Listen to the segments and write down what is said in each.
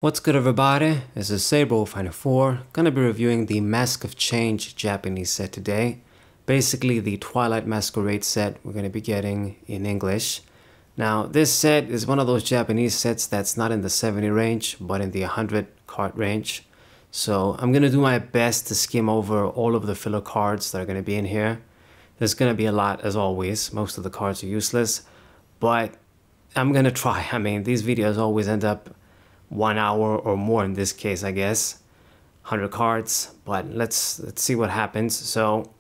What's good, everybody? This is Saber4. Gonna be reviewing the Mask of Change Japanese set today. Basically the Twilight Masquerade set we're gonna be getting in English. Now this set is one of those Japanese sets that's not in the 70 range but in the 100 card range. So I'm gonna do my best to skim over all of the filler cards that are gonna be in here. There's gonna be a lot as always. Most of the cards are useless, but I'm gonna try. I mean, these videos always end up 1 hour or more in this case, I guess. 100 cards, but let's see what happens. So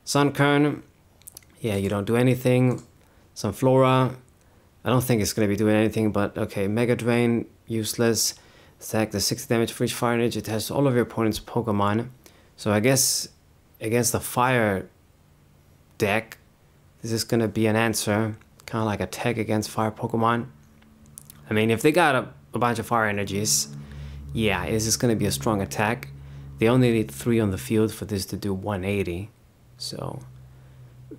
Sunkern, yeah, you don't do anything. Some Flora, I don't think it's gonna be doing anything, but okay. Mega Drain, useless. Attack the 60 damage for each fire energy attached to all of your opponent's Pokemon. So I guess against the fire deck, this is gonna be an answer, kind of like a tech against fire Pokemon. I mean, if they got a bunch of fire energies, yeah, this is going to be a strong attack. They only need 3 on the field for this to do 180. So,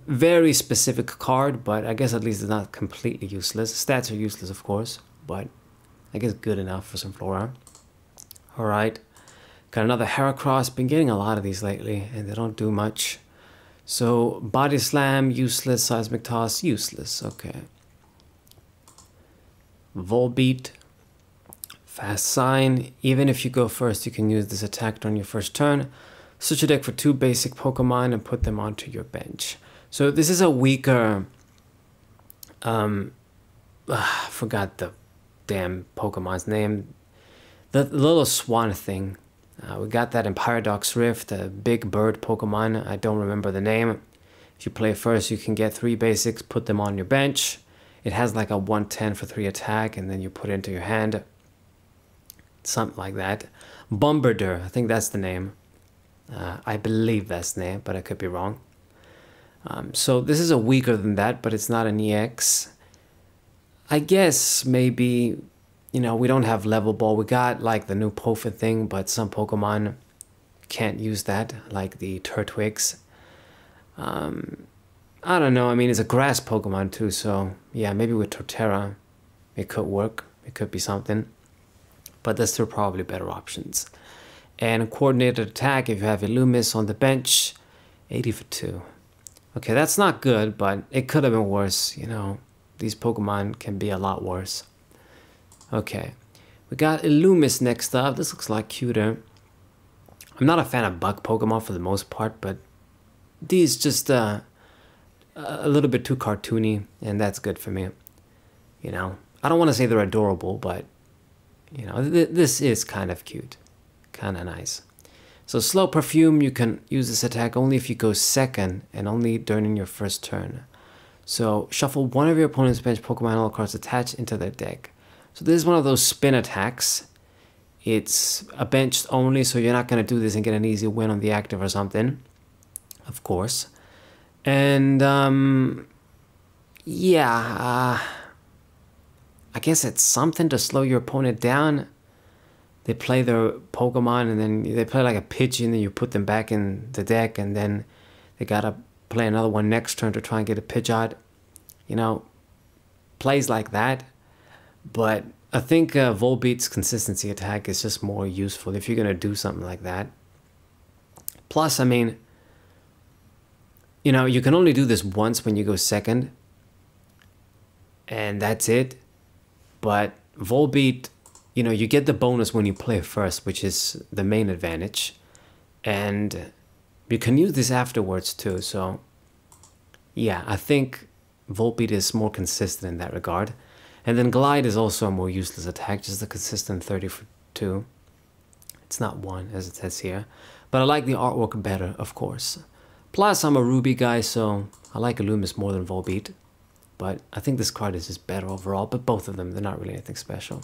very specific card, but I guess at least it's not completely useless. Stats are useless, of course, but I guess good enough for some Flora. Alright, got another Heracross. Been getting a lot of these lately, and they don't do much. So, Body Slam, useless. Seismic Toss, useless. Okay. Volbeat. Fast Sign. Even if you go first, you can use this attack on your first turn. Switch your deck for 2 basic Pokemon and put them onto your bench. So this is a weaker... I forgot the damn Pokemon's name. The little swan thing. We got that in Paradox Rift, a big bird Pokemon. I don't remember the name. If you play first, you can get 3 basics, put them on your bench. It has like a 110 for 3 attack, and then you put it into your hand. Something like that. Bombardier, I think that's the name. I believe that's the name, but I could be wrong. So this is a weaker than that, but it's not an EX. I guess maybe, you know, we don't have level ball. We got like the new Pofin thing, but some Pokemon can't use that, like the Turtwig. I don't know. I mean, it's a grass Pokemon too, so yeah, maybe with Torterra, it could work. It could be something. But there's still probably better options. And coordinated attack, if you have Illumis on the bench, 80 for 2. Okay, that's not good, but it could have been worse. You know, these Pokemon can be a lot worse. Okay, we got Illumis next up. This looks like cuter. I'm not a fan of bug Pokemon for the most part, but these just a little bit too cartoony, and that's good for me. You know, I don't want to say they're adorable, but you know, this is kind of cute, kind of nice. So Slow Perfume, you can use this attack only if you go second and only during your first turn. So shuffle one of your opponent's bench Pokemon all cards attached into their deck. So this is one of those spin attacks. It's a bench only, so you're not going to do this and get an easy win on the active or something, of course. And yeah, I guess it's something to slow your opponent down. They play their Pokemon and then they play like a Pidgey, and you put them back in the deck, and then they gotta play another one next turn to try and get a Pidgeot. You know, plays like that. But I think Volbeat's consistency attack is just more useful if you're gonna do something like that. Plus, I mean, you know, you can only do this once when you go second, and that's it. But Volbeat, you know, you get the bonus when you play first, which is the main advantage. And you can use this afterwards too. So, yeah, I think Volbeat is more consistent in that regard. And then Glide is also a more useless attack, just a consistent 30 for 2. It's not 1, as it says here. But I like the artwork better, of course. Plus, I'm a Ruby guy, so I like Illumis more than Volbeat. But I think this card is just better overall, but both of them, they're not really anything special.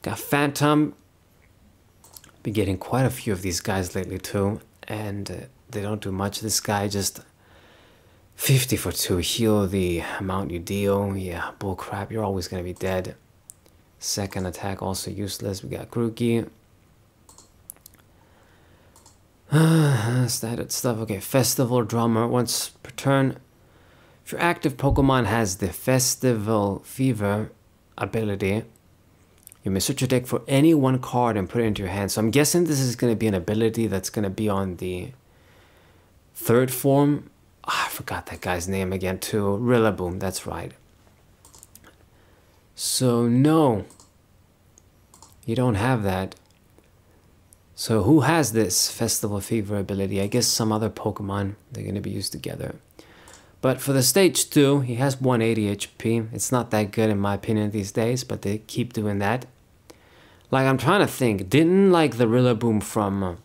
Got Phantom. Been getting quite a few of these guys lately too, and they don't do much. This guy just 50 for 2, heal the amount you deal. Yeah, bullcrap, you're always going to be dead. Second attack also useless. We got Grookey. Standard stuff. Okay, Festival Drummer, once per turn. If your active Pokemon has the Festival Fever ability, You may search your deck for any one card and put it into your hand. So I'm guessing this is going to be an ability that's going to be on the third form. Oh, I forgot that guy's name again too. Rillaboom, that's right. So no, you don't have that. So who has this Festival Fever ability? I guess some other Pokemon. They're going to be used together. But for the stage 2, he has 180 HP. It's not that good in my opinion these days, but they keep doing that. Like, I'm trying to think. Didn't, like, the Rillaboom from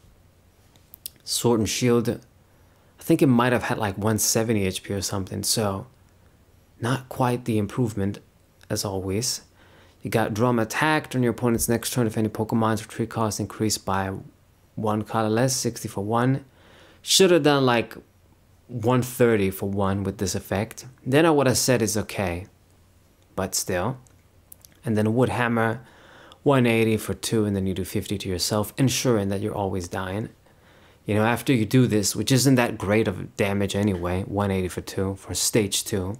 Sword and Shield, I think it might have had, like, 170 HP or something. So, not quite the improvement, as always. You got Drum Attack. During your opponent's next turn, if any Pokemon's retreat cost increased by 1 color less, 60 for 1. Should have done, like, 130 for 1 with this effect. Then I would have said it's okay. But still. And then Wood Hammer, 180 for 2, and then you do 50 to yourself, ensuring that you're always dying. You know, after you do this, which isn't that great of damage anyway, 180 for 2 for stage 2,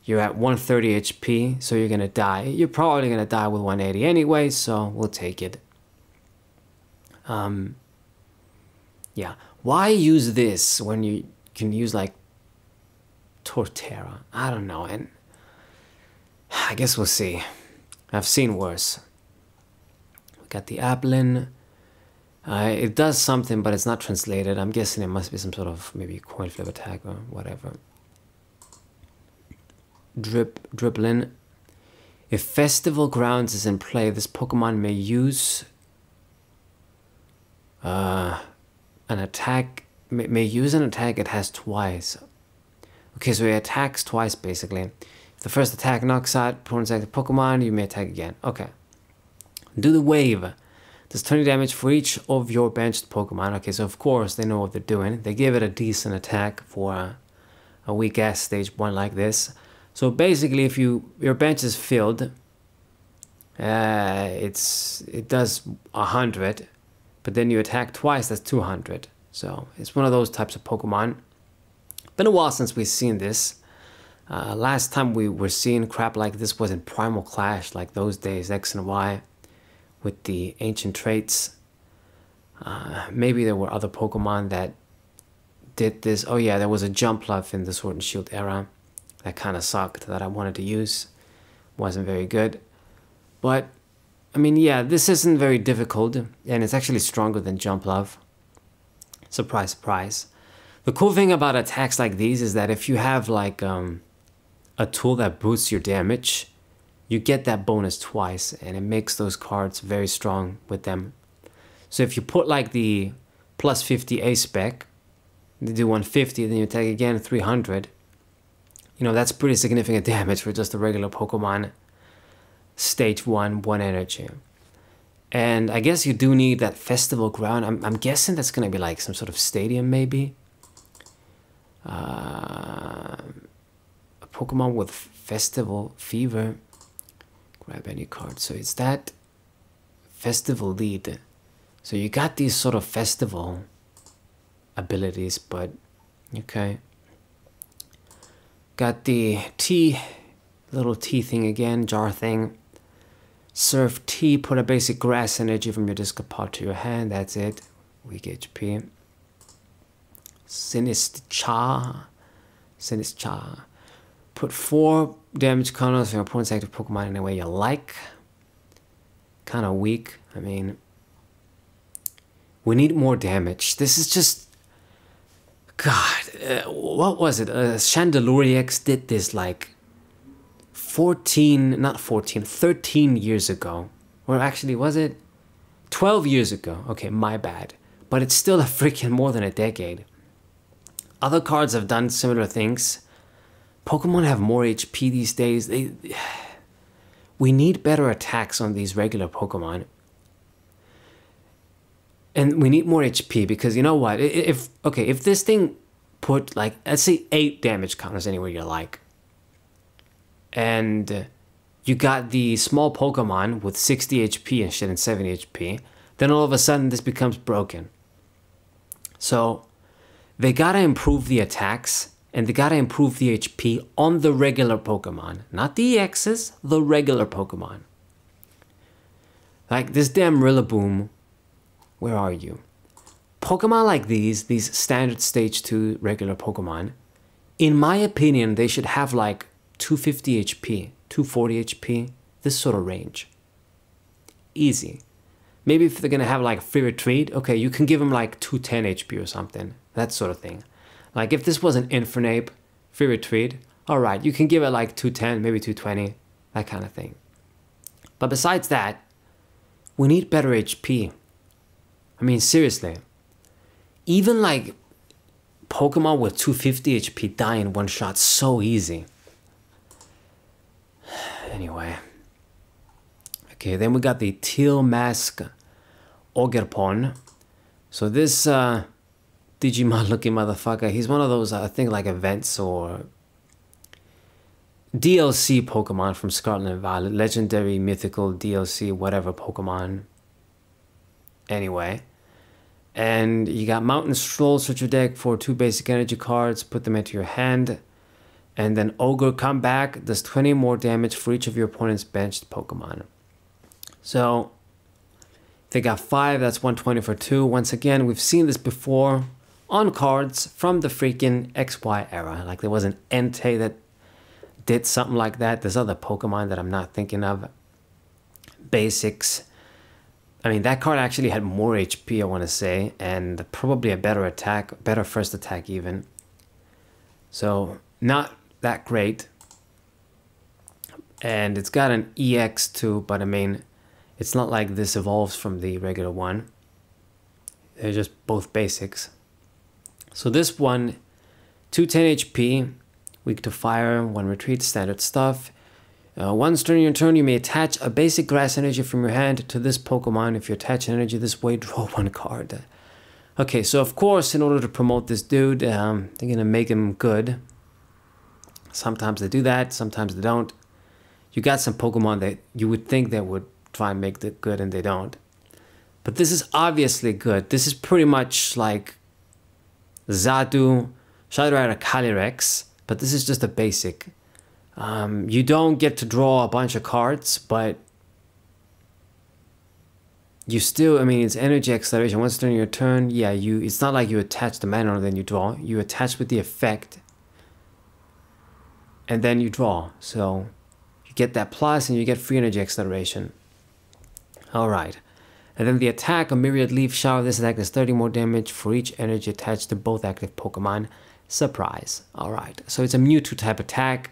you're at 130 HP, so you're gonna die. You're probably gonna die with 180 anyway, so we'll take it. Yeah. Why use this when you can use, like, Torterra? I don't know, and I guess we'll see. I've seen worse. We got the Applin. It does something, but it's not translated. I'm guessing it must be some sort of maybe coin flip attack or whatever. Dribbling. If Festival Grounds is in play, this Pokemon may use an attack. May use an attack it has twice. Okay, so he attacks twice basically. If the first attack knocks out opponent's active Pokemon, you may attack again. Okay. Do the wave. Does 20 damage for each of your benched Pokemon. Okay, so of course they know what they're doing. They give it a decent attack for a weak ass stage 1 like this. So basically, if your bench is filled, it does 100, but then you attack twice, that's 200. So it's one of those types of Pokemon. Been a while since we've seen this. Last time we were seeing crap like this was in Primal Clash, like those days, X and Y, with the ancient traits. Maybe there were other Pokemon that did this. Oh yeah, there was a Jumpluff in the Sword and Shield era. That kind of sucked that I wanted to use. Wasn't very good. But, I mean, yeah, this isn't very difficult. And it's actually stronger than Jumpluff. Surprise, surprise. The cool thing about attacks like these is that if you have, like, a tool that boosts your damage, you get that bonus twice. And it makes those cards very strong with them. So if you put, like, the plus 50 A spec, you do 150, then you attack again 300. You know, that's pretty significant damage for just a regular Pokemon. Stage 1, 1 energy. And I guess you do need that Festival Ground. I'm guessing that's going to be like some sort of stadium, maybe. A Pokemon with Festival Fever. Grab any card. So it's that Festival Lead. So you got these sort of festival abilities, but okay. Got the T, little T thing again, jar thing. Surf T, put a basic grass energy from your discard pile to your hand. That's it. Weak HP. Sinistcha. Put 4 damage counters on your opponent's active Pokemon in a way you like. Kind of weak. I mean, we need more damage. This is just... God, what was it? Chandeluriex did this like 13 years ago. Or actually, was it 12 years ago? Okay, my bad. But it's still a freaking more than a decade. Other cards have done similar things. Pokemon have more HP these days. We need better attacks on these regular Pokemon. And we need more HP because you know what? If this thing put like, let's say 8 damage counters anywhere you like. And you got the small Pokemon with 60 HP and shit and 70 HP. Then all of a sudden this becomes broken. So they gotta improve the attacks and they gotta improve the HP on the regular Pokemon. Not the EXs, the regular Pokemon. Like this damn Rillaboom. Where are you? Pokemon like these standard stage 2 regular Pokemon, in my opinion, they should have like 250 HP, 240 HP, this sort of range. Easy. Maybe if they're gonna have like free retreat, okay, you can give them like 210 HP or something, that sort of thing. Like if this was an Infernape, free retreat, all right, you can give it like 210, maybe 220, that kind of thing. But besides that, we need better HP. I mean, seriously. Even like Pokemon with 250 HP die in one shot so easy. Anyway. Okay, then we got the Teal Mask Ogerpon. So this Digimon looking motherfucker, he's one of those, I think, like events or DLC Pokemon from Scarlet and Violet. Legendary, mythical, DLC, whatever Pokemon. Anyway. And you got Mountain Stroll, search your deck for 2 basic energy cards, put them into your hand. And then Ogre, come back, does 20 more damage for each of your opponent's benched Pokemon. So, if they got 5, that's 120 for 2. Once again, we've seen this before on cards from the freaking XY era. Like there was an Entei that did something like that. There's other Pokemon that I'm not thinking of. Basics. I mean, that card actually had more HP, I want to say, and probably a better attack, better first attack even. So, not that great. And it's got an EX too, but I mean, it's not like this evolves from the regular one. They're just both basics. So this one, 210 HP, weak to fire, 1 retreat, standard stuff. Once during your turn, you may attach a basic grass energy from your hand to this Pokemon. If you attach an energy this way, draw 1 card. Okay, so of course, in order to promote this dude, they're gonna make him good. Sometimes they do that, sometimes they don't. You got some Pokemon that you would think they would try and make it good and they don't. But this is obviously good. This is pretty much like Zadu, Shadow Rider Calyrex, but this is just a basic. You don't get to draw a bunch of cards, but you still, I mean, it's energy acceleration. Once during your turn, yeah, it's not like you attach the mana and then you draw. You attach with the effect, and then you draw. So you get that plus and you get free energy acceleration. Alright. And then the attack, a Myriad Leaf Shower. This attack does 30 more damage for each energy attached to both active Pokemon. Surprise. Alright. So it's a Mewtwo type attack.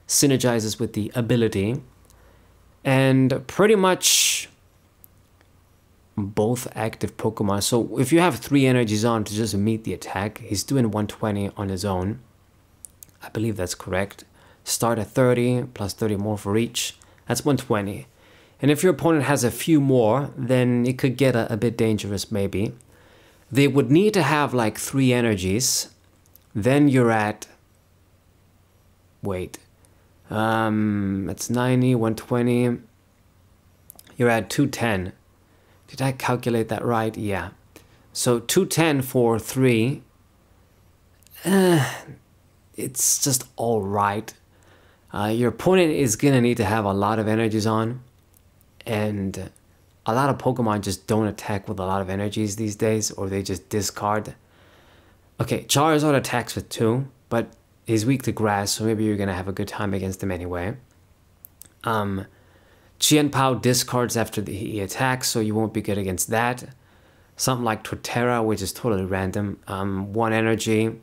Synergizes with the ability. And pretty much both active Pokemon. So if you have 3 energies on to just meet the attack, he's doing 120 on his own. I believe that's correct. Start at 30, plus 30 more for each. That's 120. And if your opponent has a few more, then it could get a bit dangerous maybe. They would need to have like 3 energies. Then you're at... Wait. It's 90, 120. You're at 210. Did I calculate that right? Yeah. So 210 for 3. It's just alright. Your opponent is going to need to have a lot of energies on. And a lot of Pokemon just don't attack with a lot of energies these days, or they just discard. Okay, Charizard attacks with 2, but he's weak to grass, so maybe you're going to have a good time against him anyway. Chien-Pao discards after he attacks, so you won't be good against that. Something like Torterra, which is totally random. 1 energy.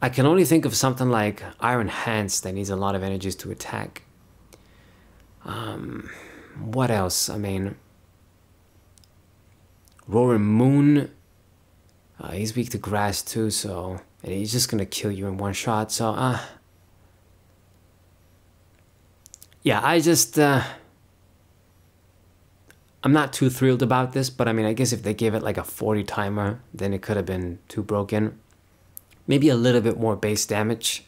I can only think of something like Iron Hands that needs a lot of energies to attack. What else? I mean, Roaring Moon. He's weak to grass too, so... And he's just gonna kill you in 1 shot, so... Yeah, I just... I'm not too thrilled about this, but I mean, I guess if they gave it like a 40 timer, then it could have been too broken. Maybe a little bit more base damage.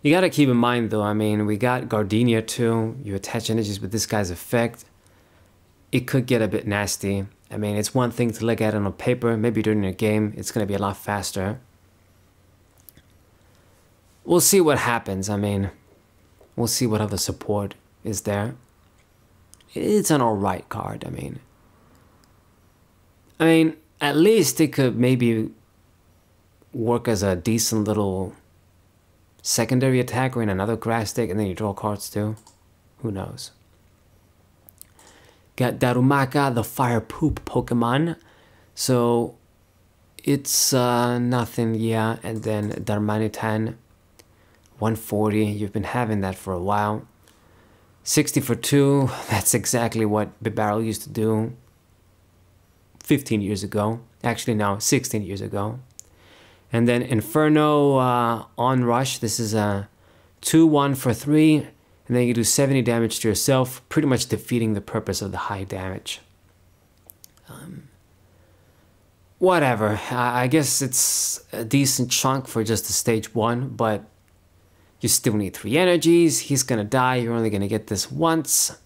You gotta keep in mind though, I mean, we got Gardenia too. You attach energies with this guy's effect. It could get a bit nasty. I mean, it's one thing to look at it on paper. Maybe during a game, it's gonna be a lot faster. We'll see what happens. I mean, we'll see what other support is there. It's an alright card, I mean. I mean, at least it could maybe work as a decent little secondary attack or in another grass deck, and then you draw cards too. Who knows? Got Darumaka, the fire poop Pokemon. So it's nothing, yeah. And then Darmanitan, 140. You've been having that for a while. 60 for 2. That's exactly what Bibarel used to do 15 years ago. Actually, no, 16 years ago. And then Inferno Onrush. This is a 2-1 for 3. And then you do 70 damage to yourself, pretty much defeating the purpose of the high damage. Whatever. I guess it's a decent chunk for just a stage 1, but you still need 3 energies. He's gonna die. You're only gonna get this once.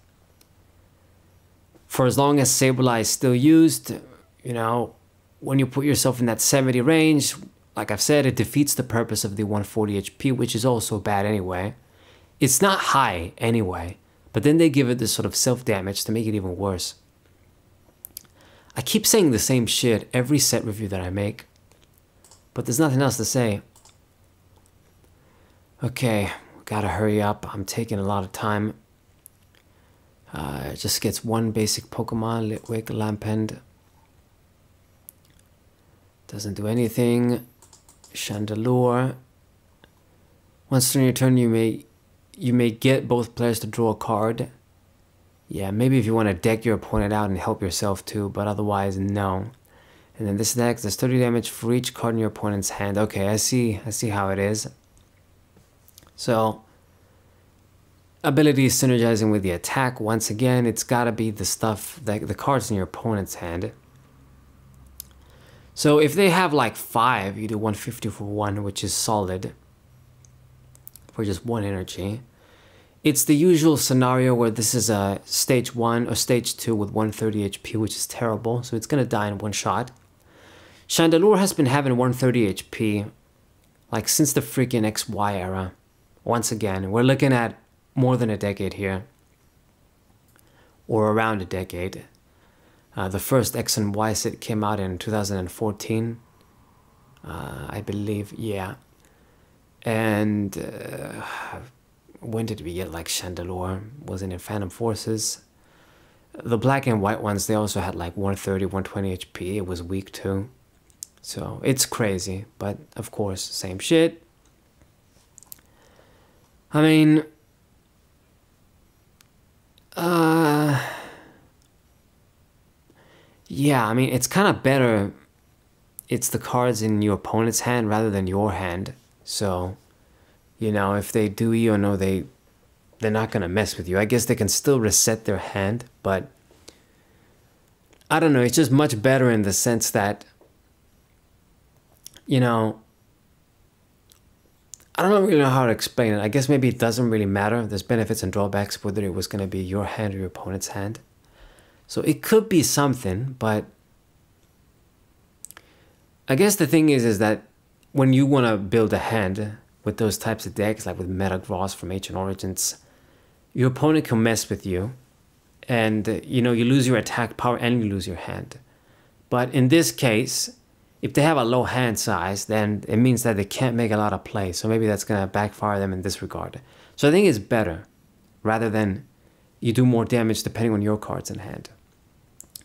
For as long as Sableye is still used, you know, when you put yourself in that 70 range, like I've said, it defeats the purpose of the 140 HP, which is also bad anyway. It's not high anyway, but then they give it this sort of self-damage to make it even worse. I keep saying the same shit every set review that I make, but there's nothing else to say. Okay, gotta hurry up. I'm taking a lot of time. It just gets one basic Pokemon, Litwick, Lampend. Doesn't do anything. Chandelure. Once during your turn, you may get both players to draw a card. Yeah, maybe if you want to deck your opponent out and help yourself too, but otherwise, no. And then this deck does 30 damage for each card in your opponent's hand. Okay, I see how it is. So, ability is synergizing with the attack. Once again, it's gotta be the stuff, the cards in your opponent's hand. So if they have like 5, you do 150 for 1, which is solid. For just 1 energy. It's the usual scenario where this is a stage 1 or stage 2 with 130 HP, which is terrible. So it's gonna die in one shot. Chandelure has been having 130 HP like since the freaking XY era. Once again, we're looking at more than a decade here. Or around a decade. The first X and Y set came out in 2014. I believe, yeah. And when did we get like Chandelure? Was it in Phantom Forces? The black and white ones, they also had like 130, 120 HP. It was weak too. So it's crazy, but of course, same shit. I mean, yeah, I mean, it's kind of better. It's the cards in your opponent's hand rather than your hand. So, you know, if they do you or no, they're not going to mess with you. I guess they can still reset their hand, but I don't know. It's just much better in the sense that, you know, I don't really know how to explain it. I guess maybe it doesn't really matter. There's benefits and drawbacks whether it was going to be your hand or your opponent's hand. So it could be something, but I guess the thing is that when you want to build a hand with those types of decks, like with Metagross from Ancient Origins, your opponent can mess with you, and you know, you lose your attack power and you lose your hand. But in this case, if they have a low hand size, then it means that they can't make a lot of plays. So maybe that's going to backfire them in this regard. So I think it's better, rather than you do more damage depending on your cards in hand.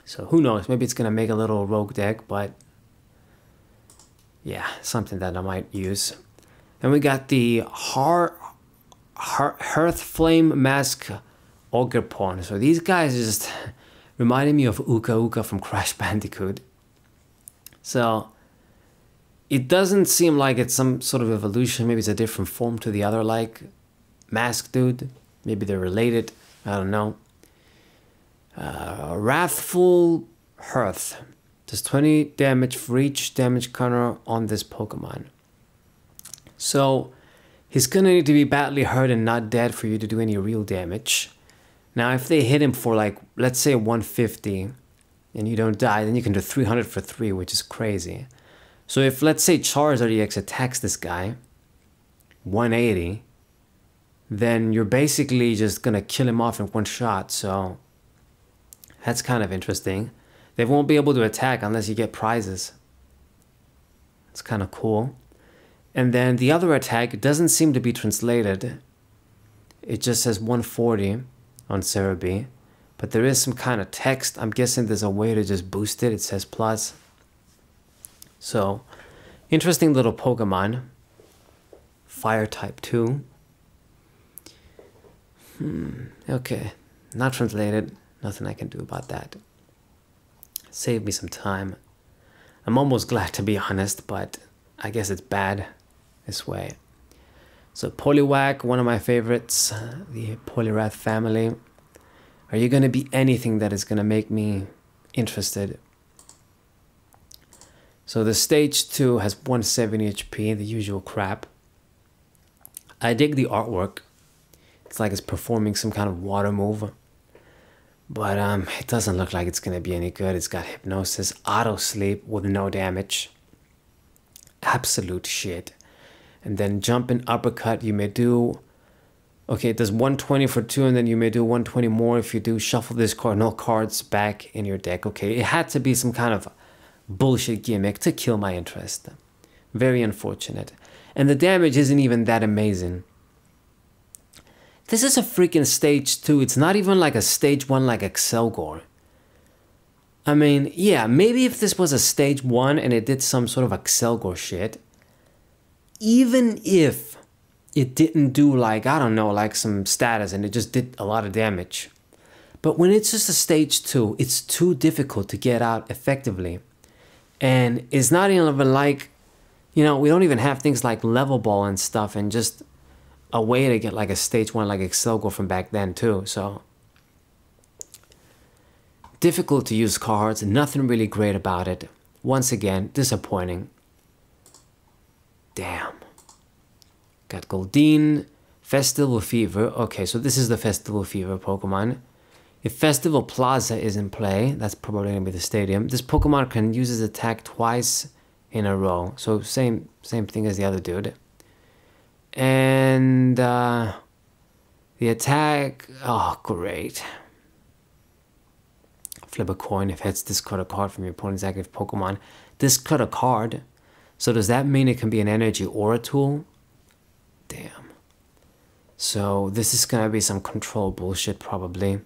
So who knows, maybe it's going to make a little rogue deck, but yeah, something that I might use. And we got the Hearthflame Mask Ogerpon. So these guys just reminded me of Uka Uka from Crash Bandicoot. So it doesn't seem like it's some sort of evolution. Maybe it's a different form to the other like Mask Dude. Maybe they're related. I don't know. Wrathful Hearth. Does 20 damage for each damage counter on this Pokemon. So he's gonna need to be badly hurt and not dead for you to do any real damage. Now if they hit him for like, let's say 150 and you don't die, then you can do 300 for 3, which is crazy. So if, let's say, Charizard EX attacks this guy, 180, then you're basically just gonna kill him off in one shot, so that's kind of interesting. They won't be able to attack unless you get prizes. It's kind of cool. And then the other attack doesn't seem to be translated. It just says 140 on Cerebi. But there is some kind of text. I'm guessing there's a way to just boost it. It says plus. So, interesting little Pokemon. Fire type 2. Okay. Not translated. Nothing I can do about that. Save me some time. I'm almost glad, to be honest, but I guess it's bad this way. So Poliwag, one of my favorites, the Poliwrath family. Are you going to be anything that is going to make me interested? So the stage 2 has 170 HP, the usual crap. I dig the artwork. It's like it's performing some kind of water move. But it doesn't look like it's going to be any good. It's got Hypnosis, Auto Sleep with no damage. Absolute shit. And then Jump and Uppercut, you may do... Okay, it does 120 for 2, and then you may do 120 more if you do Shuffle this card, no cards back in your deck. Okay, it had to be some kind of bullshit gimmick to kill my interest. Very unfortunate. And the damage isn't even that amazing. This is a freaking stage 2. It's not even like a stage 1 like Excelgor. I mean, yeah, maybe if this was a stage 1 and it did some sort of Excelgor shit, even if it didn't do like, I don't know, like some status and it just did a lot of damage. But when it's just a stage 2, it's too difficult to get out effectively. And it's not even like, you know, we don't even have things like Level Ball and stuff and just a way to get like a stage 1 like Excelgor from back then too. So difficult to use cards, nothing really great about it. Once again, disappointing. Damn. Got Goldeen, Festival Fever. Okay, so this is the Festival Fever Pokemon. If Festival Plaza is in play, that's probably going to be the stadium. This Pokemon can use its attack twice in a row. So same thing as the other dude. And the attack, oh great. Flip a coin. If heads, discard a card from your opponent's active Pokemon. Discard a card. So does that mean it can be an energy or a tool? Damn. So this is gonna be some control bullshit probably.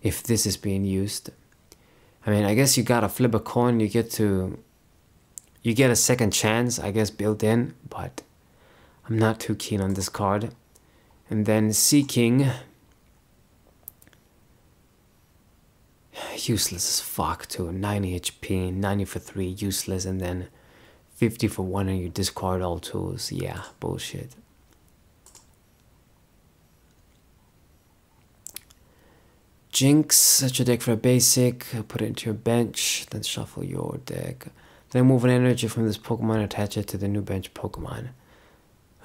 If this is being used. I mean, I guess you gotta flip a coin, you get a second chance, I guess, built in, but I'm not too keen on this card. And then Seeking. Useless as fuck too. 90 HP, 90 for 3, useless, and then 50 for 1 and you discard all tools. Yeah, bullshit. Jinx, set your deck for a basic, put it into your bench, then shuffle your deck. Then move an energy from this Pokemon and attach it to the new bench Pokemon.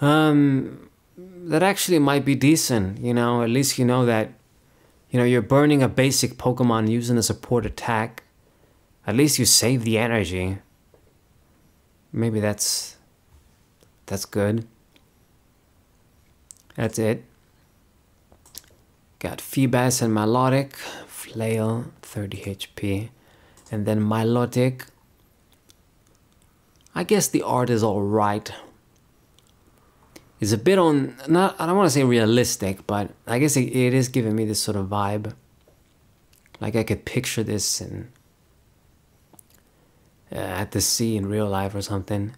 That actually might be decent, you know, at least you know that, you know, you're burning a basic Pokemon using a support attack. At least you save the energy. Maybe that's good. That's it. Got Feebas and Milotic, Flail, 30 HP, and then Milotic. I guess the art is alright. It's a bit on, I don't want to say realistic, but I guess it is giving me this sort of vibe. Like I could picture this in, at the sea in real life or something.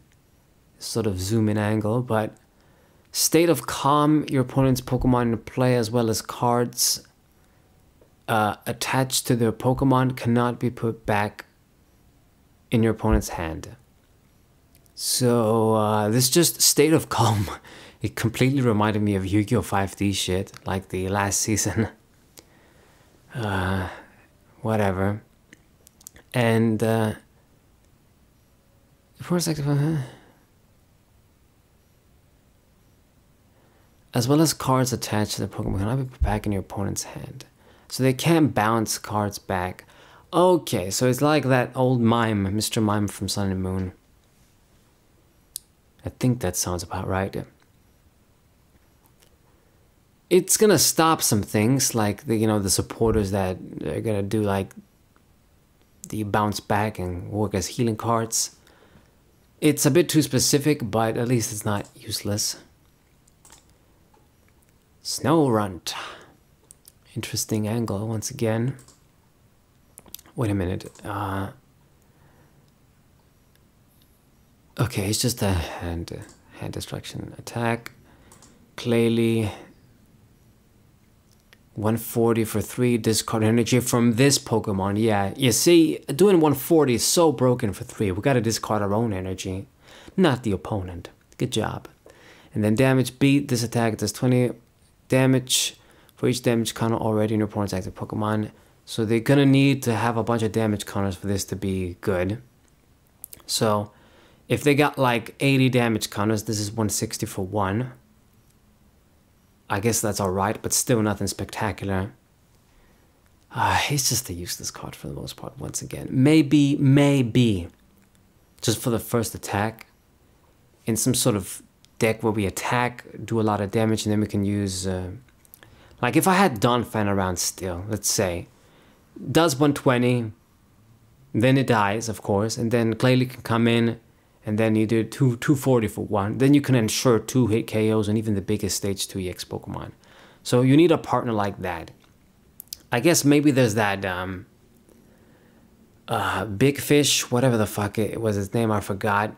Sort of zoom in angle, but State of Calm, your opponent's Pokemon in play as well as cards attached to their Pokemon cannot be put back in your opponent's hand. So this just State of Calm, it completely reminded me of Yu-Gi-Oh! 5D shit, like the last season. Whatever. And for a second, as well as cards attached to the Pokemon cannot be put back in your opponent's hand. So they can't bounce cards back. Okay, so it's like that old mime, Mr. Mime from Sun and Moon. I think that sounds about right. It's gonna stop some things, like the, you know, the supporters that are gonna do like the bounce back and work as healing cards. It's a bit too specific, but at least it's not useless. Snorunt. Interesting angle once again. Wait a minute. Okay, it's just a hand destruction attack. Clearly 140 for 3, discard energy from this Pokemon. Yeah, you see, doing 140 is so broken for 3. We gotta discard our own energy, not the opponent. Good job. And then damage beat. This attack does 20 damage for each damage counter already in your opponent's active Pokemon. So they're gonna need to have a bunch of damage counters for this to be good. So if they got like 80 damage counters, this is 160 for 1. I guess that's alright, but still nothing spectacular. It's just a useless card for the most part, once again. Maybe, just for the first attack, in some sort of deck where we attack, do a lot of damage, and then we can use... like if I had Donphan around still, let's say, does 120, then it dies, of course, and then Glalie can come in, and then you do 240 for 1. Then you can ensure 2 hit KOs and even the biggest stage 2 EX Pokemon. So you need a partner like that. I guess maybe there's that Big Fish, whatever the fuck it was his name, I forgot.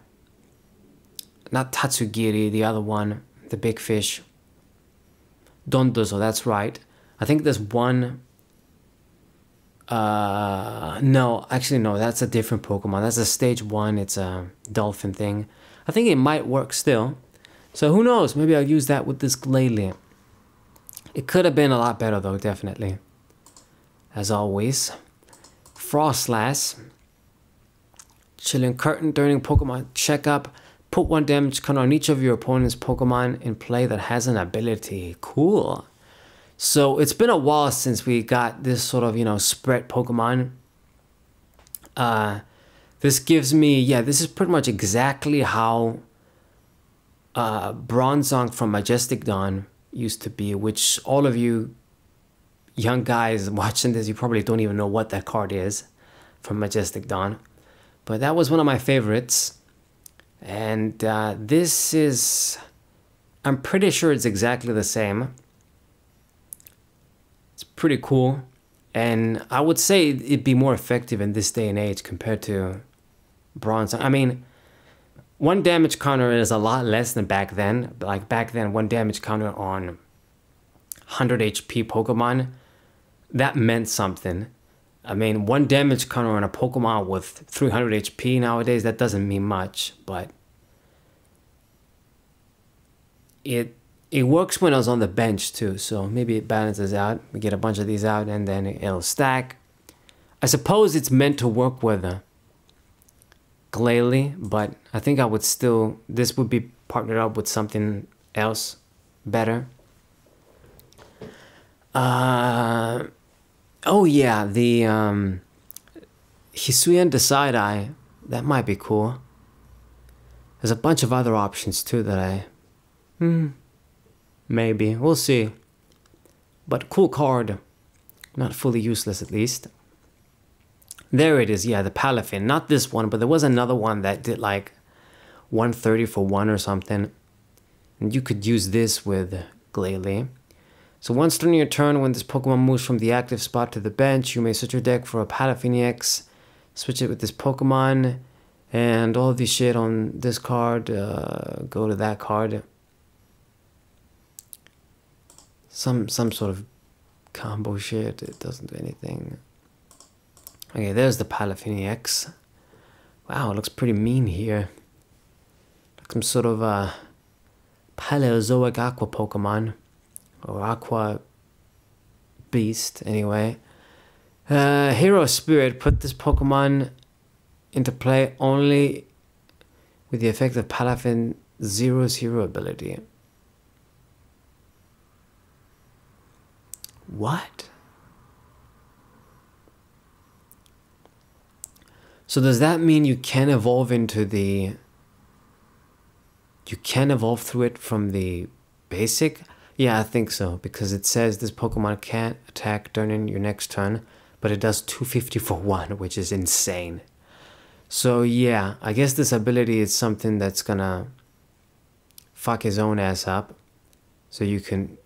Not Tatsugiri, the other one, the Big Fish. Dondozo, that's right. I think there's one... no, actually no, that's a different Pokemon. That's a stage 1, it's a dolphin thing. I think it might work still. So who knows, maybe I'll use that with this Glalie. It could have been a lot better though, definitely. As always. Frostlass. Chilling Curtain during Pokemon checkup. Put 1 damage counter on each of your opponent's Pokemon in play that has an ability. Cool. So it's been a while since we got this sort of, you know, spread Pokemon. This gives me, yeah, this is pretty much exactly how Bronzong from Majestic Dawn used to be, which all of you young guys watching this, you probably don't even know what that card is from Majestic Dawn. But that was one of my favorites. And this is, I'm pretty sure it's exactly the same. Pretty cool, and I would say it'd be more effective in this day and age compared to Bronze. I mean, 1 damage counter is a lot less than back then. Like back then, 1 damage counter on 100 HP Pokemon, that meant something. I mean, 1 damage counter on a Pokemon with 300 HP nowadays, that doesn't mean much, but it works when I was on the bench too, so maybe it balances out. We get a bunch of these out and then it'll stack. I suppose it's meant to work with Glalie, but I think I would still, this would be partnered up with something else better. Oh yeah, the Hisuian Decidueye, that might be cool. There's a bunch of other options too that I... maybe, we'll see. But cool card. Not fully useless at least. There it is, yeah, the Palafin. Not this one, but there was another one that did like 130 for 1 or something. And you could use this with Glalie. So once during your turn, when this Pokemon moves from the active spot to the bench, you may switch your deck for a Palafin EX. Switch it with this Pokemon. And all of this shit on this card, go to that card. Some sort of combo shit. It doesn't do anything. Okay, there's the Palafin EX. Wow, it looks pretty mean here. Like some sort of Paleozoic Aqua Pokemon. Or Aqua Beast, anyway. Hero Spirit. Put this Pokemon into play only with the effect of Palafin Zero's hero ability. What? So does that mean you can evolve into the... You can evolve through it from the basic? Yeah, I think so. Because it says this Pokemon can't attack during your next turn. but it does 250 for 1, which is insane. So yeah, I guess this ability is something that's gonna fuck his own ass up. So you can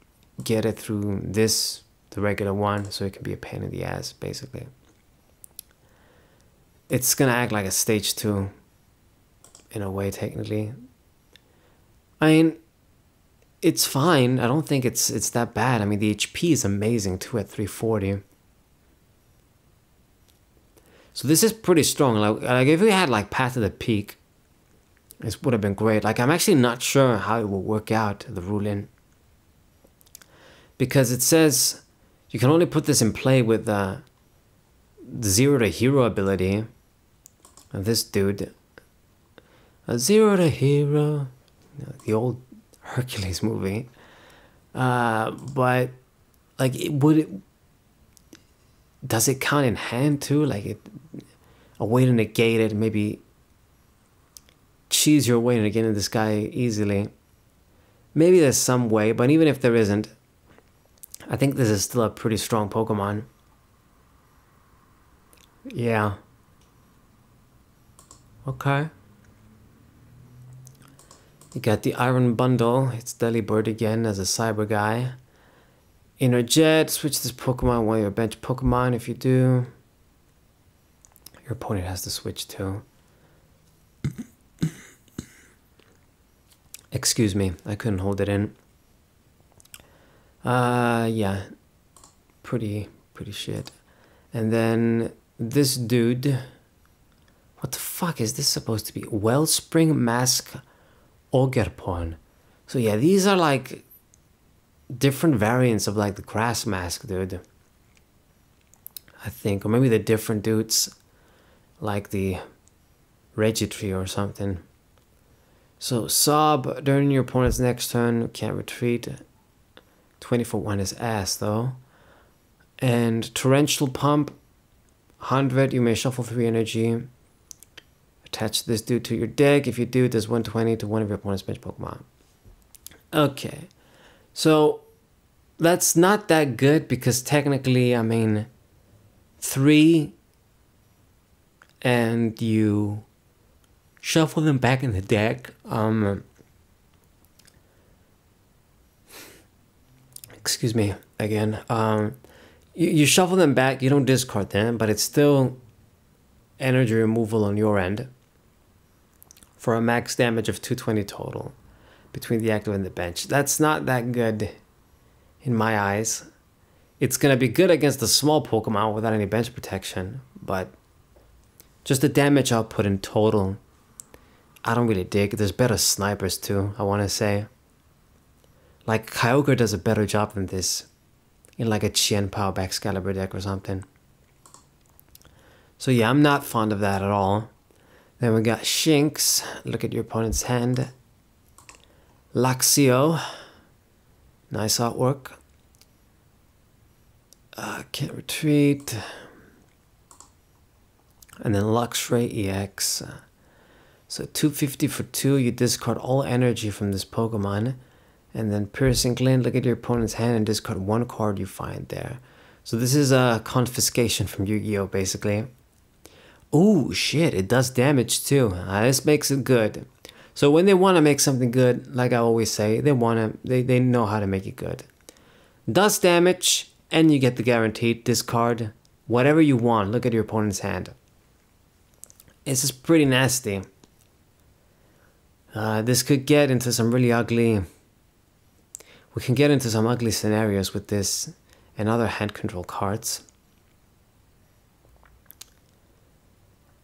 get it through this, the regular one, so it can be a pain in the ass, basically. It's gonna act like a stage 2, in a way, technically. I mean, it's fine. I don't think it's that bad. I mean, the HP is amazing too at 340. So this is pretty strong. Like if we had like Path to the Peak, this would have been great. Like I'm actually not sure how it will work out, the ruling, because it says you can only put this in play with the 0 to hero ability. And this dude, a 0 to hero, the old Hercules movie. But like, does it count in hand too? Like a way to negate it, maybe cheese your way into getting this guy easily. Maybe there's some way, but even if there isn't, I think this is still a pretty strong Pokemon. Yeah. Okay. You got the Iron Bundle. It's Delibird again as a cyber guy. Inner Jet, switch this Pokemon while you're bench Pokemon. If you do, your opponent has to switch too. Excuse me, I couldn't hold it in. Yeah, pretty shit. And then this dude, what the fuck is this supposed to be? Wellspring Mask Ogerpon. So yeah, these are like different variants of like the Grass Mask dude, I think, or maybe the different dudes like the Regitree or something. So Sob, during your opponent's next turn, can't retreat. 20 for 1 is ass though. And Torrential Pump, 100, you may shuffle 3 energy. Attach this dude to your deck. If you do, it does 120 to one of your opponent's bench Pokemon. Okay. So that's not that good because technically, I mean, 3 and you shuffle them back in the deck. Excuse me again. You shuffle them back, you don't discard them, but it's still energy removal on your end for a max damage of 220 total between the active and the bench. That's not that good in my eyes. It's gonna be good against the small Pokemon without any bench protection, but just the damage output in total, I don't really dig. There's better snipers too, I want to say. Like Kyogre does a better job than this in like a Chien Pao Excalibur deck or something. So yeah, I'm not fond of that at all. Then we got Shinx. Look at your opponent's hand. Luxio. Nice artwork. Can't retreat. And then Luxray EX. So 250 for 2. You discard all energy from this Pokemon. And then Piercing Glint. Look at your opponent's hand and discard 1 card you find there. So this is a confiscation from Yu-Gi-Oh! Basically. Oh shit, it does damage too. This makes it good. So when they want to make something good, like I always say, they know how to make it good. Does damage, and you get the guaranteed discard whatever you want. Look at your opponent's hand. This is pretty nasty. This could get into some really ugly... We can get into some ugly scenarios with this and other hand control cards.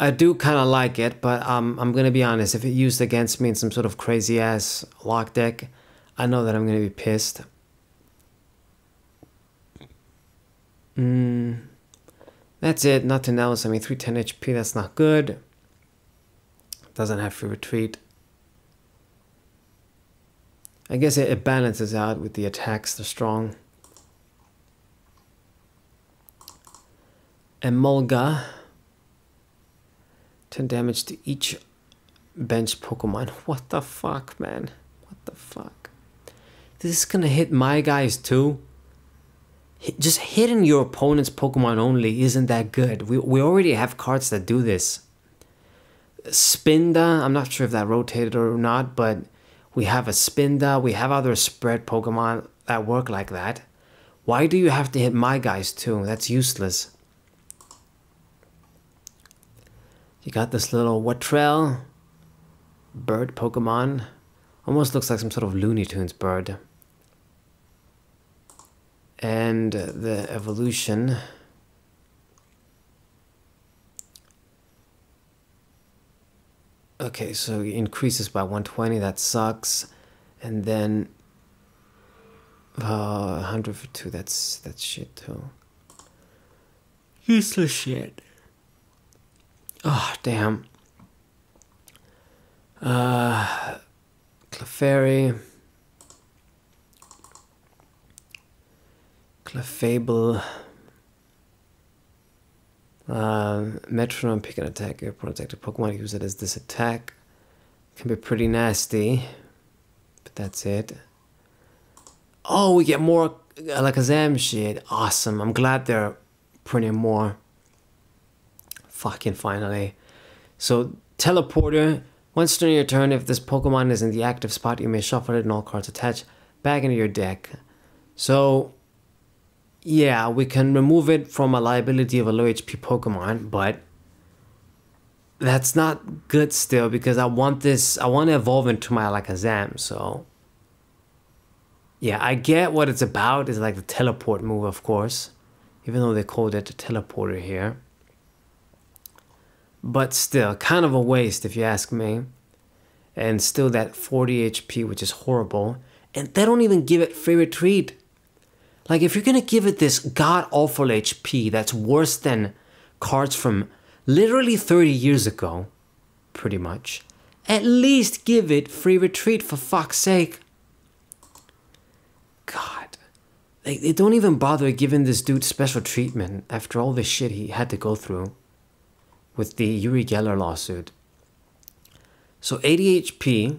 I do kind of like it, but I'm going to be honest. If it used against me in some sort of crazy-ass lock deck, I know that I'm going to be pissed. That's it. Nothing else. I mean, 310 HP, that's not good. Doesn't have free retreat. I guess it balances out with the attacks. They're strong. Emolga. 10 damage to each bench Pokemon. What the fuck, man? What the fuck? This is gonna hit my guys too? Just hitting your opponent's Pokemon only isn't that good. We already have cards that do this. Spinda, I'm not sure if that rotated or not, but we have a Spinda. We have other spread Pokemon that work like that. Why do you have to hit my guys too? That's useless. You got this little Wattrel bird Pokemon. Almost looks like some sort of Looney Tunes bird. And the evolution. Okay, so it increases by 120, that sucks. And then 100 for 2, that's shit too. Useless shit. Oh, damn. Clefairy. Clefable. Metronome, pick an attack. Your opponent's active Pokemon, use it as this attack. Can be pretty nasty. But that's it. Oh, we get more Alakazam shit. Awesome. I'm glad they're printing more. Fucking finally. So, Teleporter. Once during your turn, if this Pokemon is in the active spot, you may shuffle it and all cards attached back into your deck. So, yeah, we can remove it from a liability of a low HP Pokemon, but that's not good still because I want to evolve into my Alakazam, so yeah, I get what it's about. It's like the teleport move, of course, even though they called it a teleporter here. But still, kind of a waste if you ask me. And still that 40 HP, which is horrible. And they don't even give it free retreat. Like, if you're gonna give it this god-awful HP that's worse than cards from literally 30 years ago, pretty much, at least give it free retreat, for fuck's sake. God. They don't even bother giving this dude special treatment after all the shit he had to go through with the Uri Geller lawsuit. So 80 HP.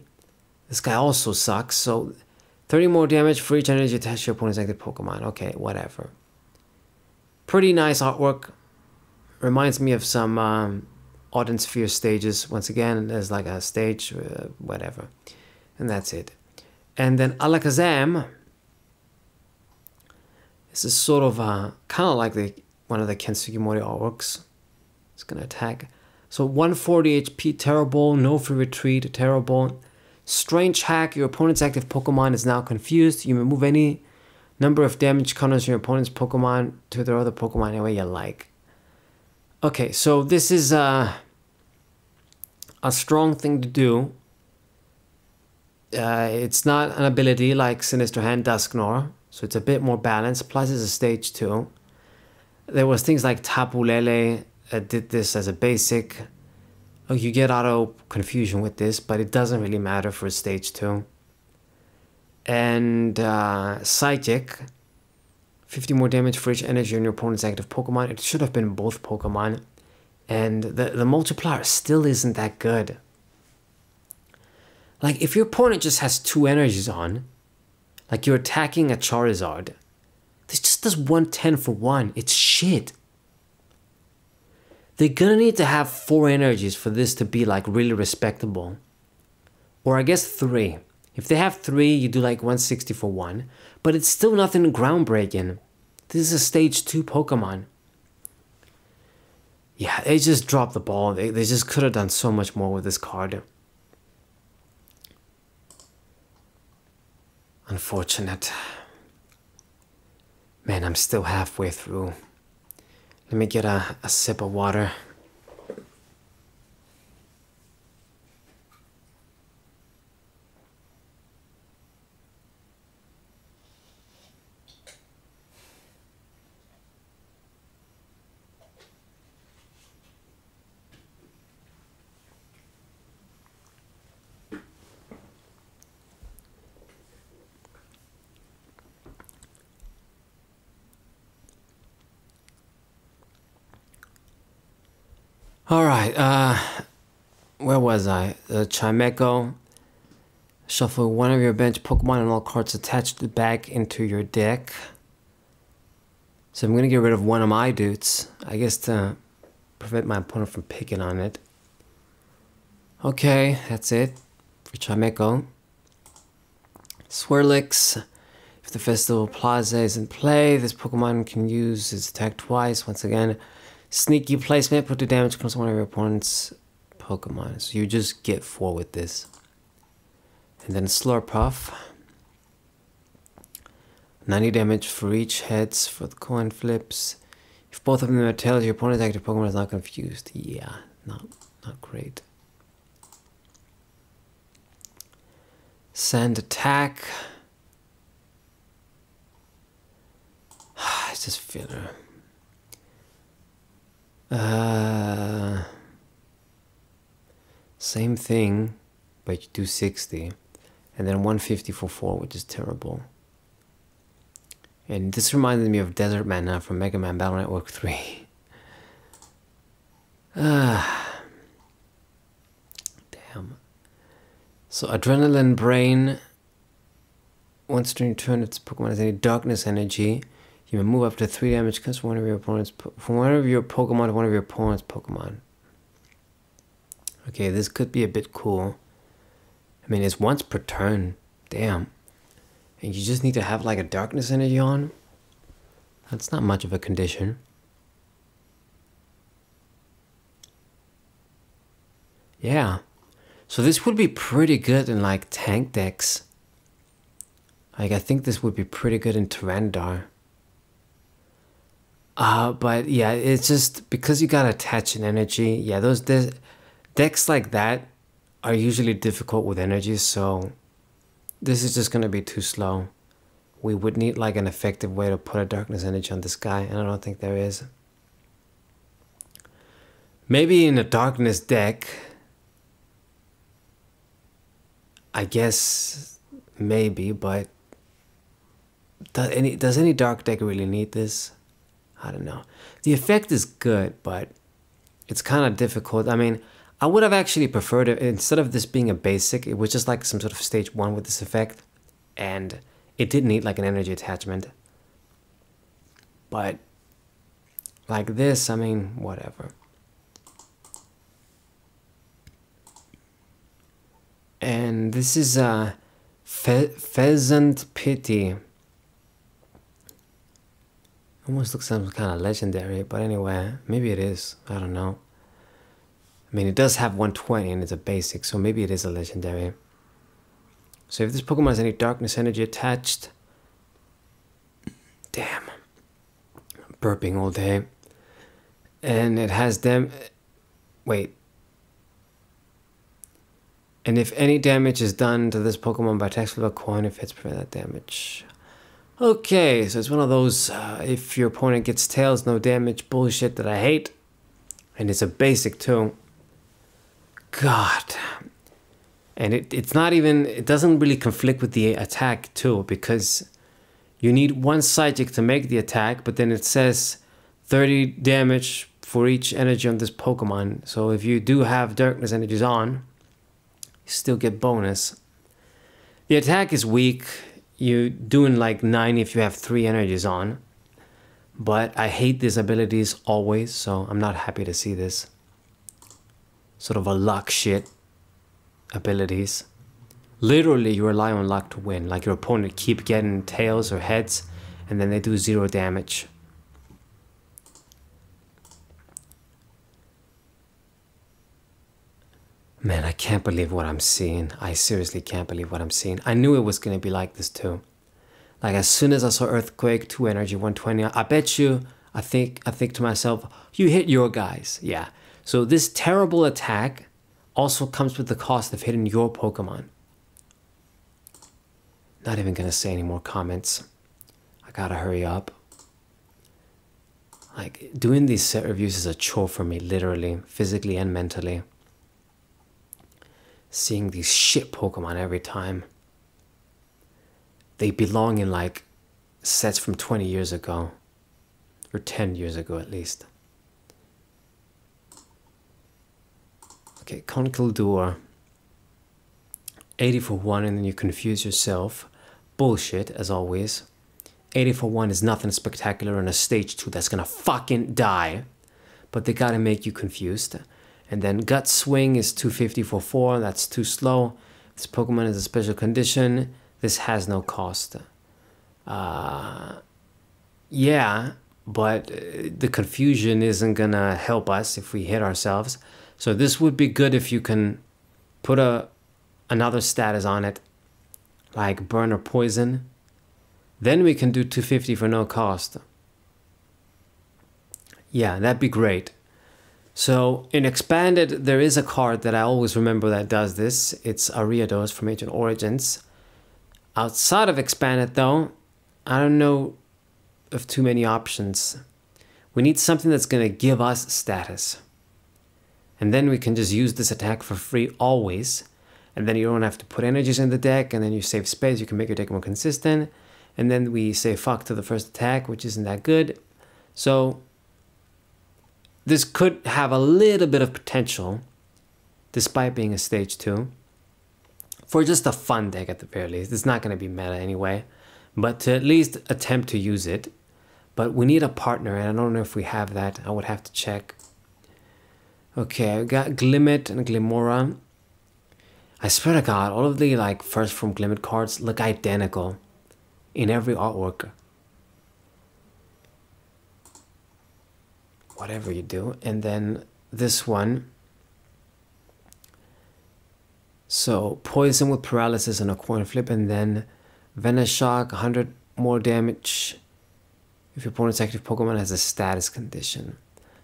This guy also sucks. So 30 more damage for each energy attached to your opponent's active Pokemon. Okay, whatever. Pretty nice artwork. Reminds me of some Auden Sphere stages. Once again, there's like a stage, whatever. And that's it. And then Alakazam. This is sort of kind of like one of the Ken Sugimori artworks. It's gonna attack. So 140 HP, terrible. No free retreat, terrible. Strange hack, your opponent's active Pokemon is now confused. You may move any number of damage counters from your opponent's Pokemon to their other Pokemon any way you like. Okay, so this is a strong thing to do. It's not an ability like Sinister Hand, Dusknoir, so it's a bit more balanced. Plus, it's a stage 2. There was things like Tapu Lele did this as a basic. Oh, you get auto confusion with this, but it doesn't really matter for stage 2. And Psychic, 50 more damage for each energy on your opponent's active Pokemon. It should have been both Pokemon. And the multiplier still isn't that good. Like, if your opponent just has 2 energies on, like you're attacking a Charizard, this just does 110 for 1. It's shit. They're gonna need to have 4 energies for this to be like really respectable. Or I guess 3. If they have 3, you do like 160 for 1. But it's still nothing groundbreaking. This is a stage 2 Pokemon. Yeah, they just dropped the ball. They just could have done so much more with this card. Unfortunate. Man, I'm still halfway through. Let me get a sip of water. Alright, where was I? Chimecho. Shuffle one of your bench Pokemon and all cards attached back into your deck. So I'm gonna get rid of one of my dudes, I guess to prevent my opponent from picking on it. Okay, that's it for Chimecho. Swirlix. If the Festival Plaza is in play, this Pokemon can use its attack twice. Once again, sneaky placement, put 2 damage across one of your opponent's Pokemon. So you just get 4 with this. And then Slurpuff. 90 damage for each heads for the coin flips. If both of them are tails, your opponent's active Pokemon is not confused. Yeah, not great. Sand attack. It's just filler. Same thing, but you do 60. And then 150 for 4, which is terrible. And this reminded me of Desert Man now from Mega Man Battle Network 3. Damn. So Adrenaline Brain. Once during your turn, if this Pokemon has any darkness energy, you may move up to 3 damage because one of your opponent's from one of your Pokemon to one of your opponent's Pokemon. Okay, this could be a bit cool. I mean, it's once per turn. Damn. And you just need to have like a darkness energy on. That's not much of a condition. Yeah. So this would be pretty good in like tank decks. Like I think this would be pretty good in Tyranitar. But yeah, it's just because you gotta attach an energy. Yeah, those decks like that are usually difficult with energy, so this is just gonna be too slow. We would need like an effective way to put a darkness energy on this guy, and I don't think there is. Maybe in a darkness deck, I guess maybe, but does any dark deck really need this? I don't know. The effect is good, but it's kind of difficult. I mean, I would have actually preferred it, instead of this being a basic, it was just like some sort of stage 1 with this effect, and it did need like an energy attachment. But like this, I mean, whatever. And this is a Pheasant Pity. Almost looks some kind of legendary, but anyway, maybe it is. I don't know. I mean, it does have 120 and it's a basic, so maybe it is a legendary. So if this Pokemon has any darkness energy attached... Damn. I'm burping all day. And it has them... Wait. And if any damage is done to this Pokemon by attacks with a coin, if it's prevent that damage... Okay, so it's one of those, if your opponent gets tails, no damage bullshit that I hate. And it's a basic too. God. And it's not even, it doesn't really conflict with the attack too, because you need one psychic to make the attack, but then it says 30 damage for each energy on this Pokemon. So if you do have darkness energies on, you still get bonus. The attack is weak. You're doing like 9 if you have 3 energies on. But I hate these abilities always, so I'm not happy to see this. Sort of a luck shit abilities. Literally, you rely on luck to win. Like your opponent keep getting tails or heads, and then they do 0 damage. Man, I can't believe what I'm seeing. I seriously can't believe what I'm seeing. I knew it was going to be like this too. Like as soon as I saw Earthquake, 2 energy, 120, I bet you, I think to myself, you hit your guys. Yeah. So this terrible attack also comes with the cost of hitting your Pokemon. Not even going to say any more comments. I gotta hurry up. Like doing these set reviews is a chore for me, literally, physically and mentally. Seeing these shit Pokemon every time. They belong in like sets from 20 years ago. Or 10 years ago at least. Okay, Conkeldurr. 80 for 1 and then you confuse yourself. Bullshit, as always. 80 for 1 is nothing spectacular in a stage 2 that's gonna fucking die. But they gotta make you confused. And then Gut Swing is 250 for 4, that's too slow. This Pokemon is a special condition. This has no cost. Yeah, but the confusion isn't gonna help us if we hit ourselves. So this would be good if you can put another status on it, like Burn or Poison. Then we can do 250 for no cost. Yeah, that'd be great. So in Expanded, there is a card that I always remember that does this. It's Ariados from Ancient Origins. Outside of Expanded though, I don't know of too many options. We need something that's going to give us status. And then we can just use this attack for free always. And then you don't have to put energies in the deck, and then you save space, you can make your deck more consistent. And then we say fuck to the first attack, which isn't that good. So this could have a little bit of potential, despite being a stage 2, for just a fun deck at the very least. It's not going to be meta anyway, but to at least attempt to use it. But we need a partner, and I don't know if we have that. I would have to check. Okay, I got Glimmet and Glimora. I swear to God, all of the like first from Glimmet cards look identical in every artwork. Whatever you do. And then this one. So Poison with Paralysis and a coin flip, and then Venoshock, 100 more damage if your opponent's active Pokemon has a status condition.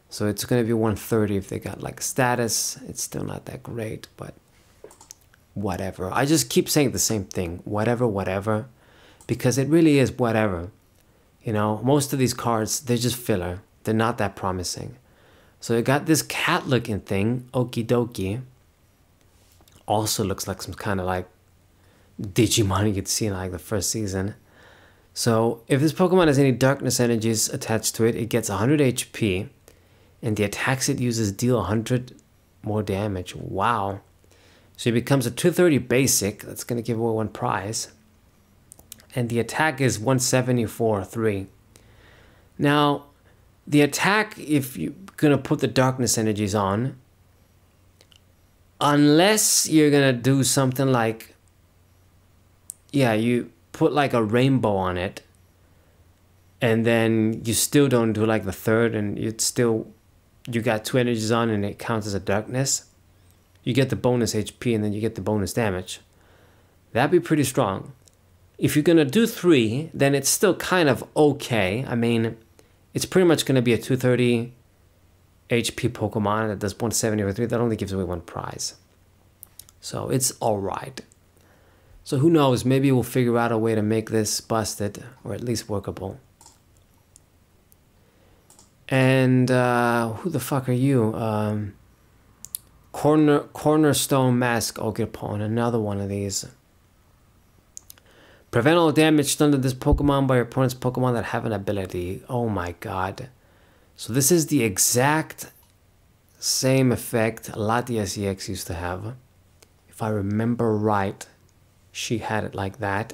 So it's going to be 130 if they got like status. It's still not that great, but whatever. I just keep saying the same thing. Whatever, whatever. Because it really is whatever. You know, most of these cards, they're just filler. They're not that promising. So you got this cat looking thing, Okie Dokie. Also looks like some kind of like Digimon you could see in like the first season. So if this Pokemon has any darkness energies attached to it, it gets 100 HP. And the attacks it uses deal 100 more damage. Wow. So it becomes a 230 basic. That's going to give away 1 prize. And the attack is 174-3. Now, the attack, if you're going to put the darkness energies on, unless you're going to do something like, yeah, you put like a rainbow on it, and then you still don't do like the third, and you got 2 energies on and it counts as a darkness, you get the bonus HP and then you get the bonus damage. That'd be pretty strong. If you're going to do 3, then it's still kind of okay. I mean, it's pretty much going to be a 230 HP Pokemon that does 170 over 3. That only gives away 1 prize. So it's alright. So who knows, maybe we'll figure out a way to make this busted, or at least workable. And who the fuck are you? Cornerstone Mask Ogerpon, another one of these. Prevent all damage done to this Pokemon by your opponent's Pokemon that have an ability. Oh my god. So this is the exact same effect Latias EX used to have. If I remember right, she had it like that.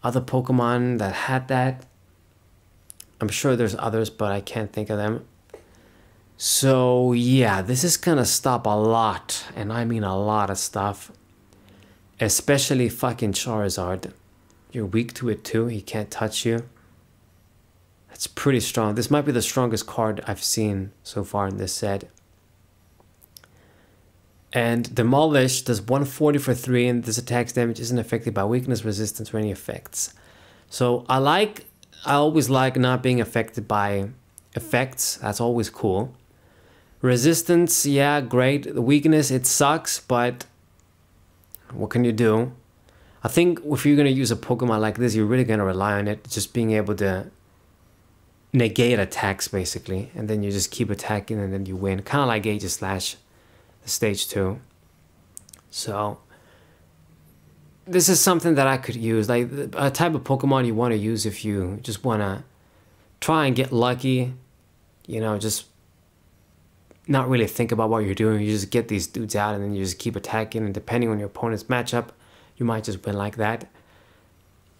Other Pokemon that had that, I'm sure there's others, but I can't think of them. So yeah, this is gonna stop a lot, and I mean a lot of stuff. Especially fucking Charizard. You're weak to it too, he can't touch you. That's pretty strong. This might be the strongest card I've seen so far in this set. And Demolish does 140 for 3, and this attack's damage isn't affected by weakness, resistance, or any effects. So I always like not being affected by effects. That's always cool. Resistance, yeah, great. The weakness, it sucks, but what can you do? I think if you're going to use a Pokemon like this, you're really going to rely on it just being able to negate attacks, basically. And then you just keep attacking and then you win. Kind of like Aegislash, the stage 2. So this is something that I could use. Like a type of Pokemon you want to use if you just want to try and get lucky. You know, just not really think about what you're doing. You just get these dudes out and then you just keep attacking. And depending on your opponent's matchup, you might just win like that.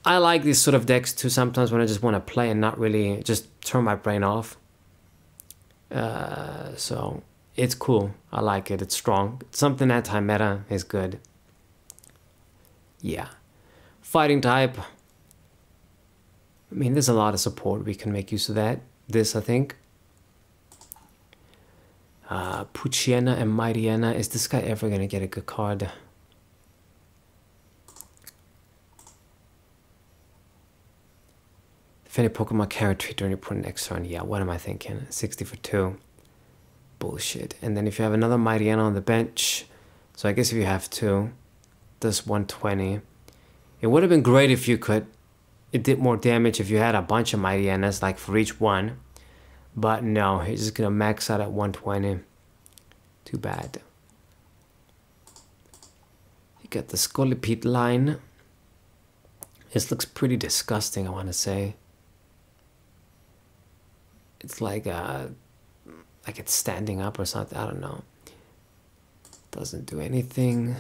I like these sort of decks too sometimes when I just want to play and not really just turn my brain off. So it's cool. I like it. It's strong. Something anti-meta is good. Yeah. Fighting type. I mean, there's a lot of support. We can make use of that. This, I think. Puchiena and Mightyena. Is this guy ever going to get a good card? If any Pokemon carry treat during your opponent next turn. Yeah, what am I thinking? 60 for 2. Bullshit. And then if you have another Mightyena on the bench, so I guess if you have 2, that's 120. It would have been great if you could, it did more damage if you had a bunch of Mightyenas, like for each one. But no, he's just gonna max out at 120. Too bad. You got the Scolipede line. This looks pretty disgusting, I want to say. It's like it's standing up or something. I don't know. Doesn't do anything.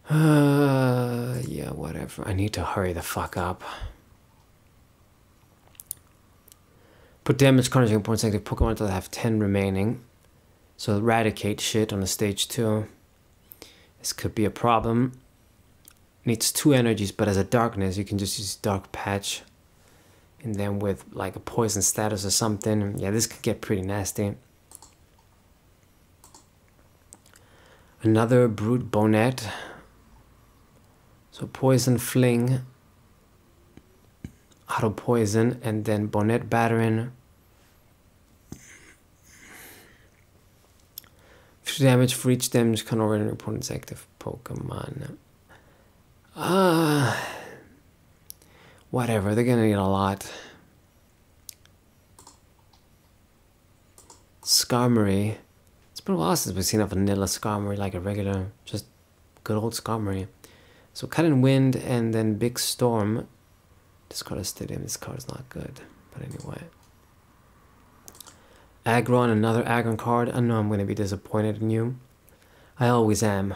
Yeah, whatever. I need to hurry the fuck up. Put damage counters on points active Pokemon that have 10 remaining. So eradicate shit on the stage 2. This could be a problem. Needs 2 energies, but as a darkness, you can just use Dark Patch. And then with like a poison status or something, yeah, this could get pretty nasty. Another Brute Bonnet. So Poison Fling, Auto Poison, and then Bonnet Battering. 50 damage for each damage converted in your opponent's active Pokemon. Whatever, they're gonna need a lot. Skarmory. It's been a while since we've seen a vanilla Skarmory, like a regular, just good old Skarmory. So Cut and Wind and then Big Storm. Discard a Stadium. This card is not good. But anyway. Aggron, another Aggron card. I know I'm going to be disappointed in you. I always am.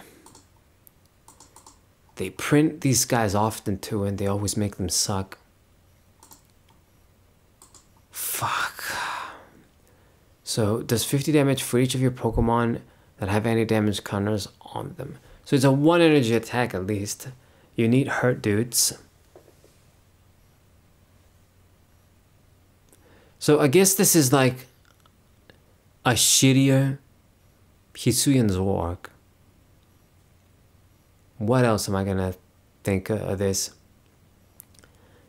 They print these guys often too, and they always make them suck. Fuck. So does 50 damage for each of your Pokemon that have any damage counters on them. So it's a 1 energy attack at least. You need hurt dudes. So I guess this is like a shittier Hisuian Zoroark. What else am I gonna think of this?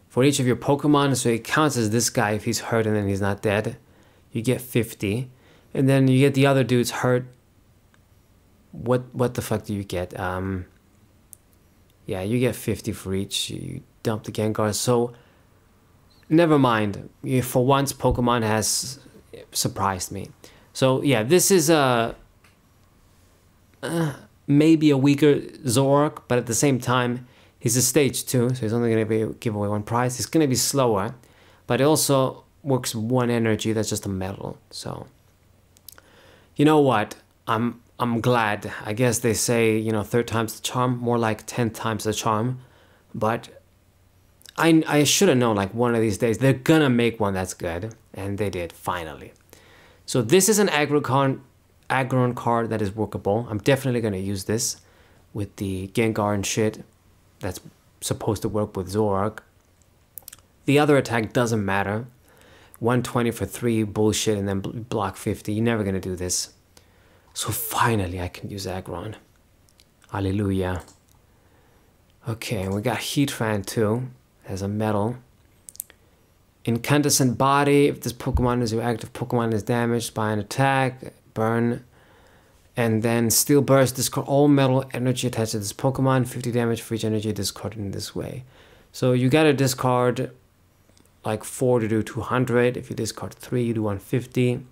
For each of your Pokemon, so it counts as this guy if he's hurt and then he's not dead. You get 50. And then you get the other dudes hurt. What the fuck do you get? Yeah, you get 50 for each. You dump the Gengar. So never mind. For once, Pokemon has surprised me. So yeah, this is maybe a weaker Zoroark, but at the same time, he's a stage 2, so he's only going to give away 1 prize. He's going to be slower, but it also works 1 energy. That's just a metal. So you know what? I'm glad. I guess they say, you know, 3rd time's the charm, more like 10 times the charm. But I should have known, like, one of these days they're gonna make one that's good, and they did finally. So this is an Aggron card that is workable. I'm definitely gonna use this with the Gengar and shit. That's supposed to work with Zoroark. The other attack doesn't matter. 120 for 3 bullshit and then block 50. You're never gonna do this. So finally I can use Aggron. Hallelujah. Okay, we got Heatran too as a metal. Incandescent Body. If this Pokemon is your active Pokemon is damaged by an attack, burn. And then Steel Burst, discard all metal energy attached to this Pokemon. 50 damage for each energy discarded in this way. So you gotta discard like 4 to do 200. If you discard 3, you do 150.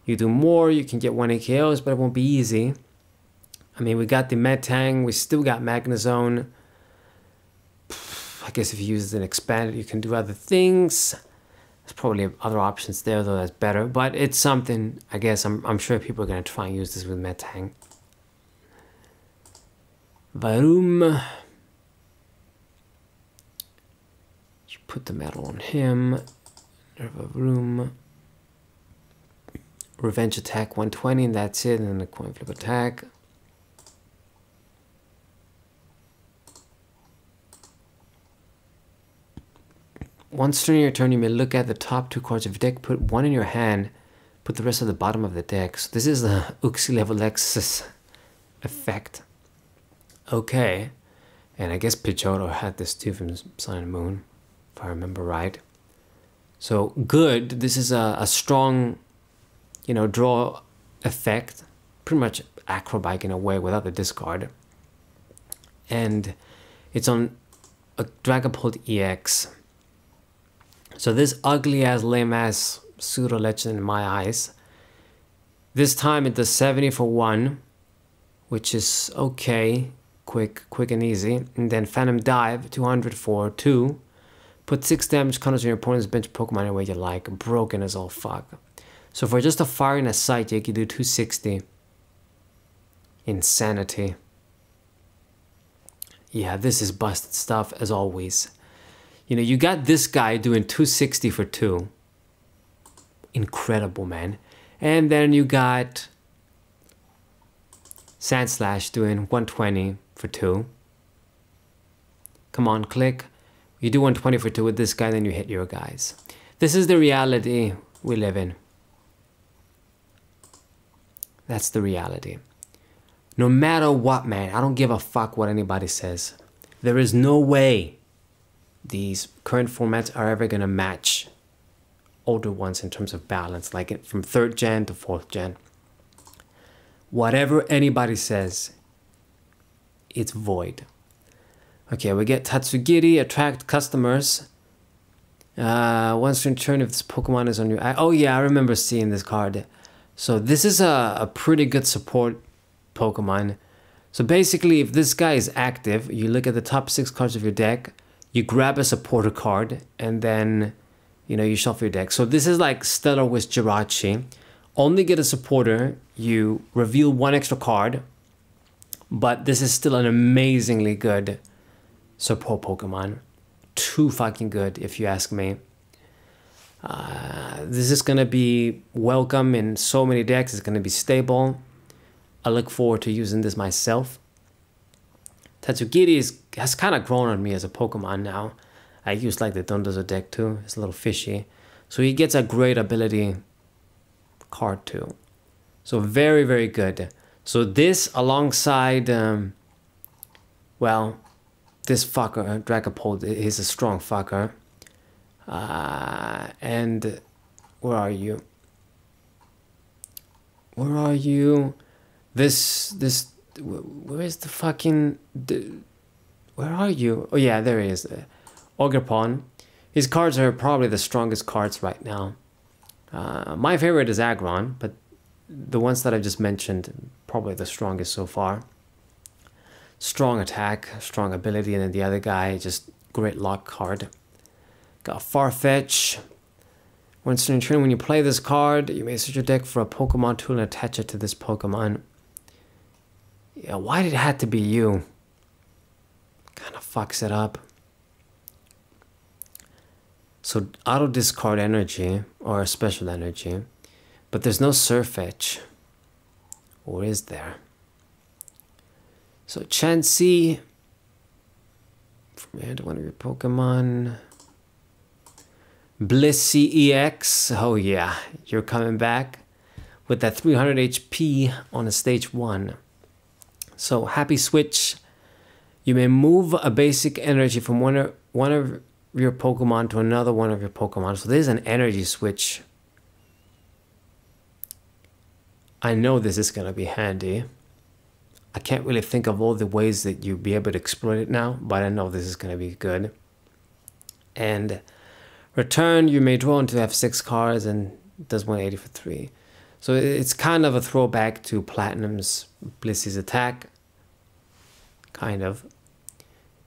You do more, you can get 1 AKOs, but it won't be easy. I mean, we got the Metang, we still got Magnezone. I guess if you use an expanded, you can do other things. There's probably other options there, though, that's better. But it's something, I guess, I'm sure people are going to try and use this with Metang. Varum. You put the medal on him. Varum. Revenge attack 120, and that's it. And then the coin flip attack. Once during your turn, you may look at the top 2 cards of your deck, put one in your hand, put the rest at the bottom of the deck. So this is the Uxie level Lexus effect. Okay. And I guess Pidgeotto had this too from Sun and Moon, if I remember right. So good. This is a strong, you know, draw effect. Pretty much Acrobike in a way without the discard. And it's on a Dragapult EX. So this ugly ass, lame ass pseudo legend in my eyes. This time it does 70 for 1, which is okay, quick and easy. And then Phantom Dive, 200 for 2. Put 6 damage counters on your opponent's bench Pokemon any way you like. Broken as all fuck. So for just a fire and a sight, you can do 260. Insanity. Yeah, this is busted stuff as always. You know, you got this guy doing 260 for 2. Incredible, man. And then you got Sandslash doing 120 for 2. Come on, click. You do 120 for 2 with this guy, then you hit your guys. This is the reality we live in. That's the reality. No matter what, man, I don't give a fuck what anybody says. There is no way these current formats are ever going to match older ones in terms of balance, like from 3rd gen to 4th gen. Whatever anybody says, it's void. Okay, we get Tatsugiri, attract customers. Once in turn, if this Pokemon is on your... Oh yeah, I remember seeing this card. So this is a pretty good support Pokemon. So basically, if this guy is active, you look at the top 6 cards of your deck, you grab a supporter card, and then, you know, you shuffle your deck. So this is like Stellar with Jirachi. Only get a supporter, you reveal 1 extra card, but this is still an amazingly good support Pokemon. Too fucking good, if you ask me. This is going to be welcome in so many decks. It's going to be stable. I look forward to using this myself. Tatsugiri has kind of grown on me as a Pokemon now. I use like the Dundozo deck too. It's a little fishy. So he gets a great ability card too. So very, very good. So this alongside, well, this fucker, Dragapult, is a strong fucker. And where are you? Where are you? Where's the fucking... where are you? Oh yeah, there he is. Ogerpon. His cards are probably the strongest cards right now. My favorite is Aggron, but the ones that I've just mentioned, probably the strongest so far. Strong attack, strong ability, and then the other guy, just great luck card. Got Farfetch. Once in turn, when you play this card, you may search your deck for a Pokemon tool and attach it to this Pokemon. Yeah, why did it have to be you? Kind of fucks it up. So auto discard energy or special energy, but there's no Surfetch. Or is there? So Chansey from here to one of your Pokemon. Blissey EX. Oh yeah, you're coming back with that 300 HP on a stage 1. So happy switch. You may move a basic energy from one of your Pokemon to another one of your Pokemon. So there's an energy switch. I know this is going to be handy. I can't really think of all the ways that you'll be able to exploit it now, but I know this is going to be good. And return, you may draw into F6 cards and does 180 for 3. So it's kind of a throwback to Platinum's Blissey's attack. Kind of.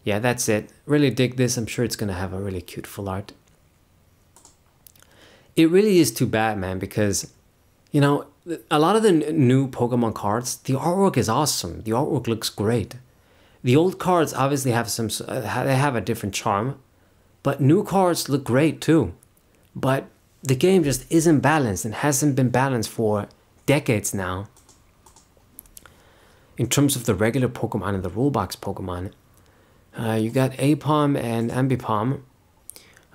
Yeah, that's it. Really dig this. I'm sure it's going to have a really cute full art. It really is too bad, man, because, you know, a lot of the new Pokemon cards, the artwork is awesome. The artwork looks great. The old cards obviously have some, they have a different charm, but new cards look great too. But the game just isn't balanced and hasn't been balanced for decades now. In terms of the regular Pokemon and the rule box Pokemon, you got Apom and Ambipom.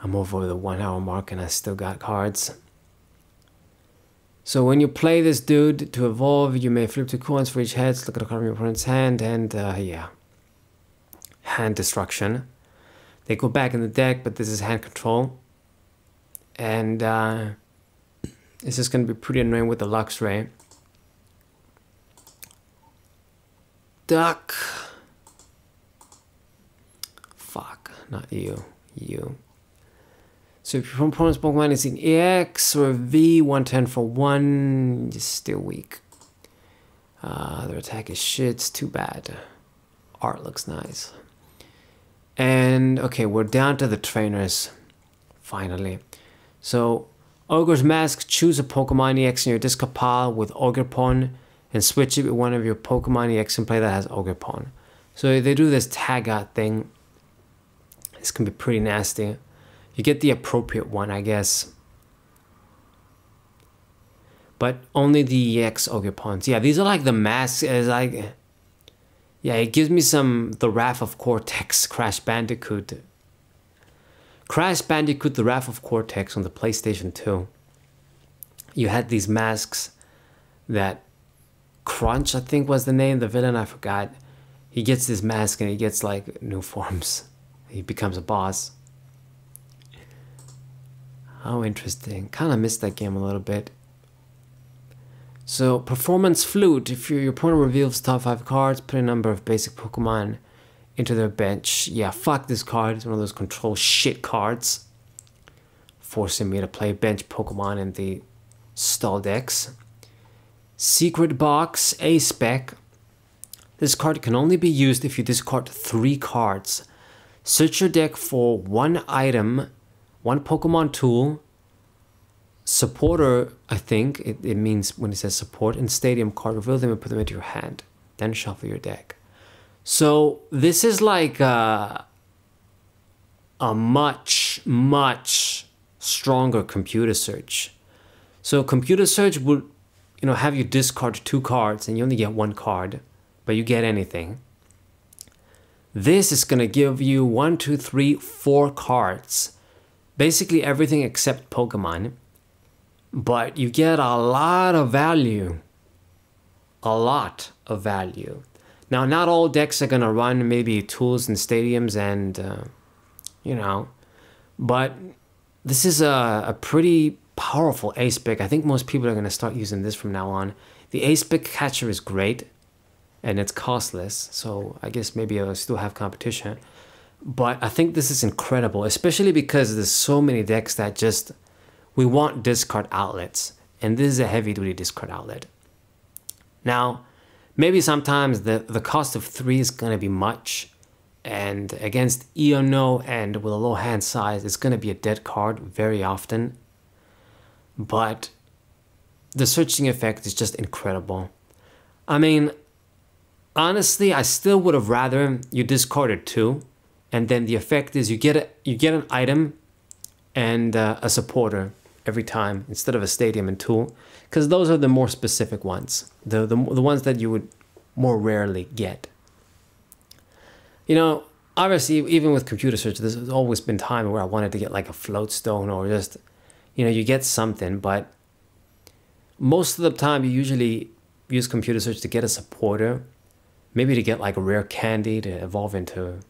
I'm over the 1 hour mark and I still got cards. So when you play this dude, to evolve, you may flip 2 coins for each head. Look at the card in your opponent's hand, and yeah. Hand destruction. They go back in the deck, but this is hand control. And this is going to be pretty annoying with the Luxray. Duck. Fuck, not you. You. So if your opponent's Pokemon is in EX or V, 110 for 1, you're still weak. Their attack is shit, it's too bad. Art looks nice. And okay, we're down to the trainers, finally. So, Ogre's Mask, choose a Pokemon EX in your discard pile with Ogerpon and switch it with one of your Pokemon EX in play that has Ogerpon. So they do this tag out thing. This can be pretty nasty. You get the appropriate one, I guess. But only the EX Ogerpons. Yeah, these are like the masks. Like, yeah, it gives me the Wrath of Cortex, Crash Bandicoot. Crash Bandicoot, the Wrath of Cortex on the PlayStation 2. You had these masks that Crunch, I think was the name, the villain, I forgot. He gets this mask and he gets like new forms. He becomes a boss. How interesting. Kind of missed that game a little bit. So, Performance Flute. If your opponent reveals top 5 cards, put a number of basic Pokemon into their bench. Yeah, fuck this card. It's one of those control shit cards. Forcing me to play bench Pokemon in the stall decks. Secret Box, A-Spec. This card can only be used if you discard 3 cards. Search your deck for 1 item, 1 Pokemon tool, supporter, I think it means when it says support, and stadium card, reveal them and put them into your hand. Then shuffle your deck. So this is like a much, much stronger computer search. So computer search would, have you discard 2 cards and you only get 1 card, but you get anything. This is going to give you 1, 2, 3, 4 cards. Basically everything except Pokemon. But you get a lot of value. A lot of value. Now, not all decks are going to run maybe tools and stadiums and, but this is a pretty powerful ace-pick. I think most people are going to start using this from now on. The ace-pick catcher is great and it's costless, so I guess maybe I'll still have competition. But I think this is incredible, especially because there's so many decks that just, we want discard outlets, and this is a heavy-duty discard outlet. Now, maybe sometimes the cost of 3 is going to be much, and against Iono and with a low hand size, it's going to be a dead card very often. But the searching effect is just incredible. I mean, honestly, I still would have rather you discarded 2, and then the effect is you get an item and a supporter every time instead of a stadium and tool, because those are the more specific ones, the ones that you would more rarely get. Obviously, even with computer search, there's always been time where I wanted to get like a float stone or just, you get something, but most of the time you usually use computer search to get a supporter, maybe to get like a rare candy to evolve into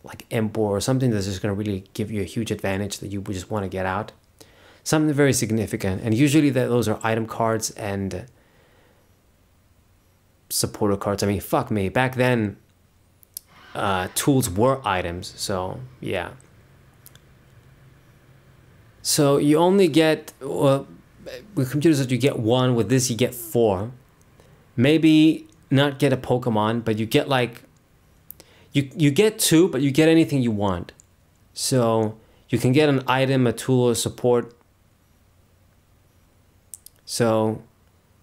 like Emperor or something that's just going to really give you a huge advantage that you would just want to get out. Something very significant, and usually those are item cards and supporter cards. I mean, fuck me, back then tools were items, so yeah. So you only get, with computers that you get 1, with this you get 4. Maybe not get a Pokemon, but you get like, you get 2, but you get anything you want. So you can get an item, a tool, or support. So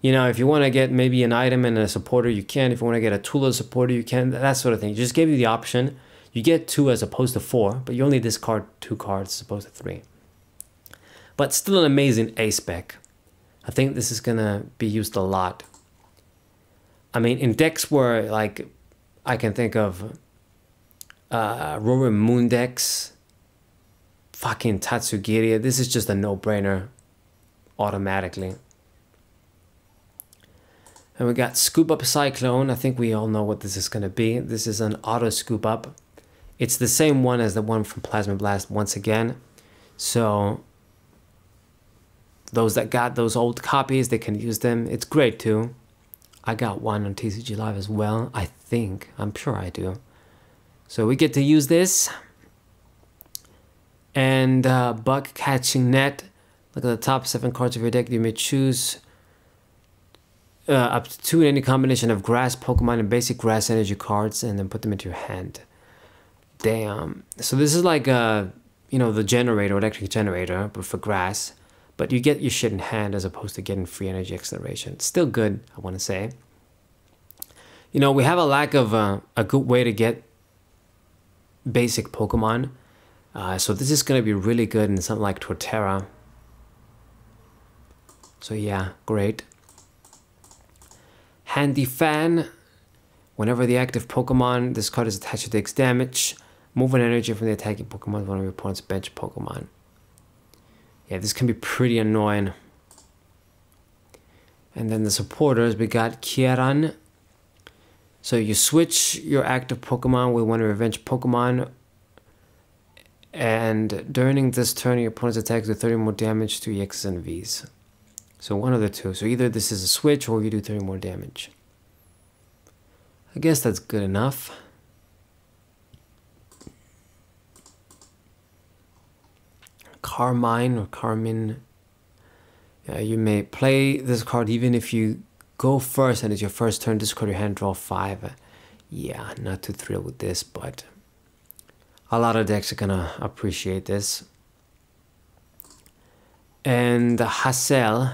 You know, if you want to get maybe an item and a supporter, you can. If you want to get a tool as a supporter, you can. That sort of thing. Just give you the option. You get 2 as opposed to 4, but you only discard 2 cards as opposed to 3. But still an amazing A spec. I think this is going to be used a lot. I mean, in decks where, like, I can think of Roaring Moon decks, fucking Tatsugiri, this is just a no-brainer automatically. And we got Scoop Up Cyclone. I think we all know what this is going to be. This is an auto scoop up. It's the same one as the one from Plasma Blast once again. So those that got those old copies, they can use them. It's great too. I got one on TCG Live as well. I think. I'm sure I do. So we get to use this. And Bug Catching Net. Look at the top 7 cards of your deck. You may choose up to 2 in any combination of grass, Pokemon, and basic grass energy cards, and then put them into your hand. Damn. So this is like you know, the generator, electric generator, but for grass. But you get your shit in hand as opposed to getting free energy acceleration. Still good, I want to say. You know, we have a lack of a good way to get basic Pokemon. So this is going to be really good in something like Torterra. So yeah, great. Handy Fan. Whenever the active Pokemon, this card is attached to takes damage. Move an energy from the attacking Pokemon to one of your opponent's bench Pokemon. Yeah, this can be pretty annoying. And then the supporters, we got Kieran. So you switch your active Pokemon with one of your bench Pokemon. And during this turn, your opponent's attacks do 30 more damage to EXs and Vs. So one of the two. So either this is a switch or you do 30 more damage. I guess that's good enough. Carmine or Carmine. You may play this card even if you go first and it's your first turn, discard your hand, draw 5. Yeah, not too thrilled with this, but a lot of decks are gonna appreciate this. And Hassel.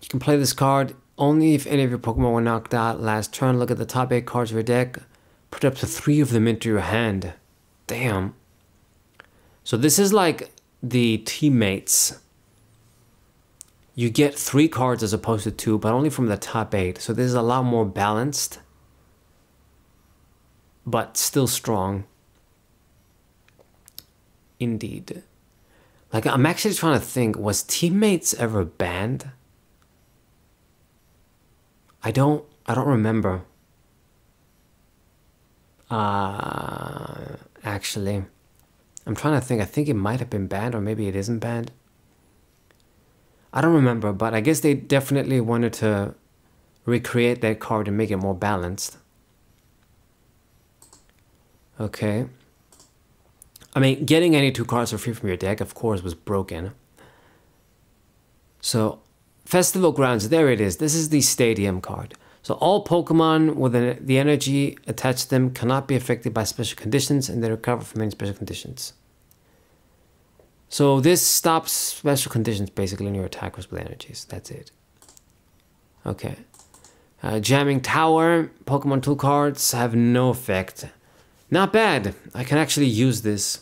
You can play this card only if any of your Pokemon were knocked out last turn. Look at the top 8 cards of your deck. Put up to 3 of them into your hand. Damn. So this is like the teammates. You get 3 cards as opposed to 2, but only from the top 8. So this is a lot more balanced, but still strong. Indeed. Like, I'm actually trying to think, was teammates ever banned? I don't remember. Actually, I'm trying to think. I think it might have been banned, or maybe it isn't banned. I don't remember, but I guess they definitely wanted to recreate that card and make it more balanced. Okay. I mean, getting any 2 cards for free from your deck, of course, was broken. So, Festival Grounds, there it is. This is the Stadium card. So all Pokemon with the energy attached to them cannot be affected by special conditions, and they recover from any special conditions. So this stops special conditions basically on your attackers with energies. That's it. Okay. Jamming Tower, Pokemon tool cards have no effect. Not bad. I can actually use this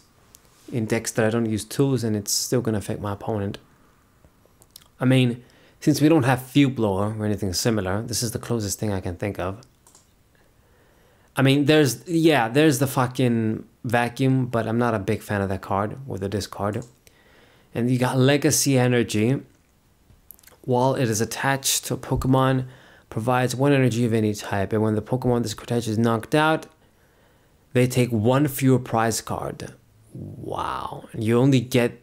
in decks that I don't use tools, and it's still going to affect my opponent. I mean, since we don't have Field Blower or anything similar, this is the closest thing I can think of. I mean, there's the fucking Vacuum, but I'm not a big fan of that card, or the discard. And you got Legacy Energy. While it is attached to a Pokemon, provides 1 energy of any type, and when the Pokemon this attached is knocked out, they take 1 fewer prize card. Wow. And you only get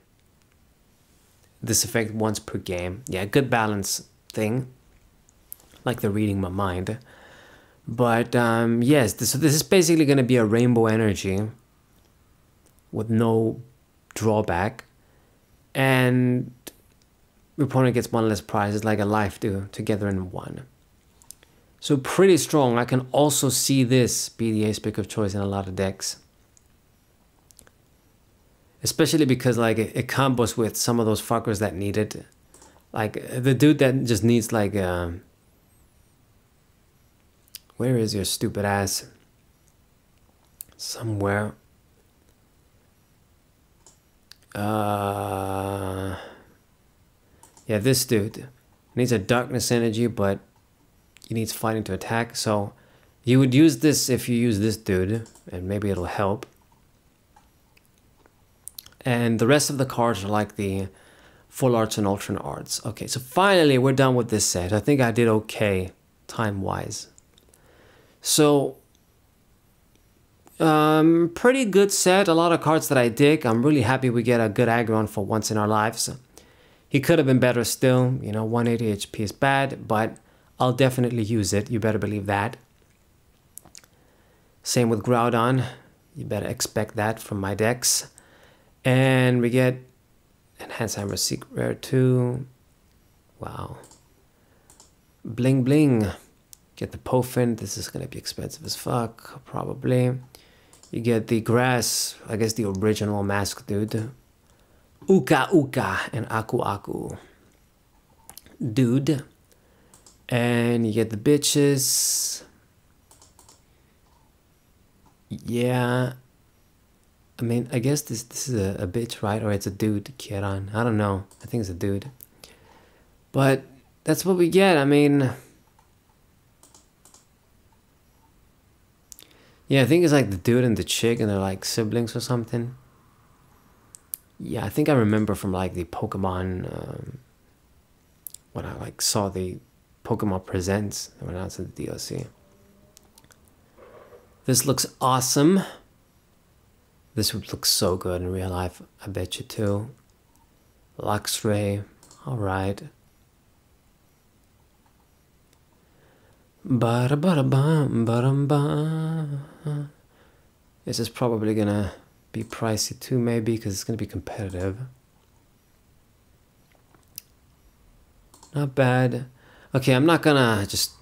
this effect once per game. Yeah, good balance thing. Like they're reading my mind. But yes, so this is basically going to be a rainbow energy with no drawback. And your opponent gets 1 less prize. It's like a life together in 1. So pretty strong. I can also see this be the ace pick of choice in a lot of decks. Especially because like it combos with some of those fuckers that need it. Like the dude that just needs like where is your stupid ass? Somewhere. Yeah, this dude needs a darkness energy, but he needs fighting to attack. So you would use this if you use this dude, and maybe it'll help. And the rest of the cards are like the full arts and alternate arts. Okay, so finally we're done with this set. I think I did okay time-wise. So, pretty good set. A lot of cards that I dig. I'm really happy we get a good aggron for once in our lives. He could have been better still. You know, 180 HP is bad, but I'll definitely use it. You better believe that. Same with Groudon. You better expect that from my decks. And we get Enhanced Hammer Secret Rare 2. Wow. Bling Bling. Get the Pofin. This is going to be expensive as fuck, probably. You get the Grass. I guess the original mask dude. Uka Uka and Aku Aku. Dude. And you get the bitches. Yeah. I mean, I guess this is a bitch, right? Or it's a dude, Kieran. I don't know. I think it's a dude. But that's what we get. I mean... Yeah, I think it's like the dude and the chick and they're like siblings or something. Yeah, I think I remember from like the Pokemon... when I like saw the Pokemon Presents when I was in the DLC. This looks awesome. This would look so good in real life. I bet you too. Luxray. Alright. This is probably gonna be pricey too, maybe, because it's gonna be competitive. Not bad. Okay, I'm not gonna just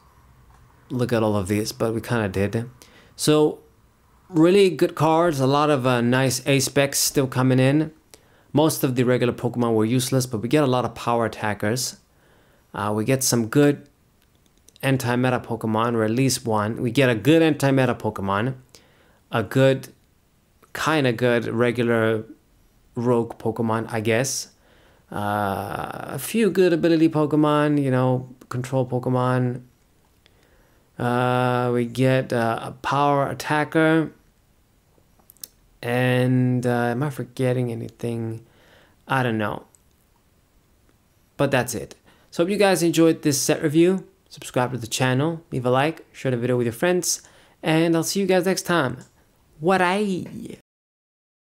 look at all of these, but we kind of did. So, really good cards. A lot of nice A-specs still coming in. Most of the regular Pokemon were useless, but we get a lot of power attackers. We get some good anti-meta Pokemon, or at least one. We get a good anti-meta Pokemon. A good, kind of good regular rogue Pokemon, I guess. A few good ability Pokemon, you know, control Pokemon. We get a power attacker. And am I forgetting anything? I don't know. But that's it. So hope you guys enjoyed this set review. Subscribe to the channel, leave a like, share the video with your friends, and I'll see you guys next time. What-ai?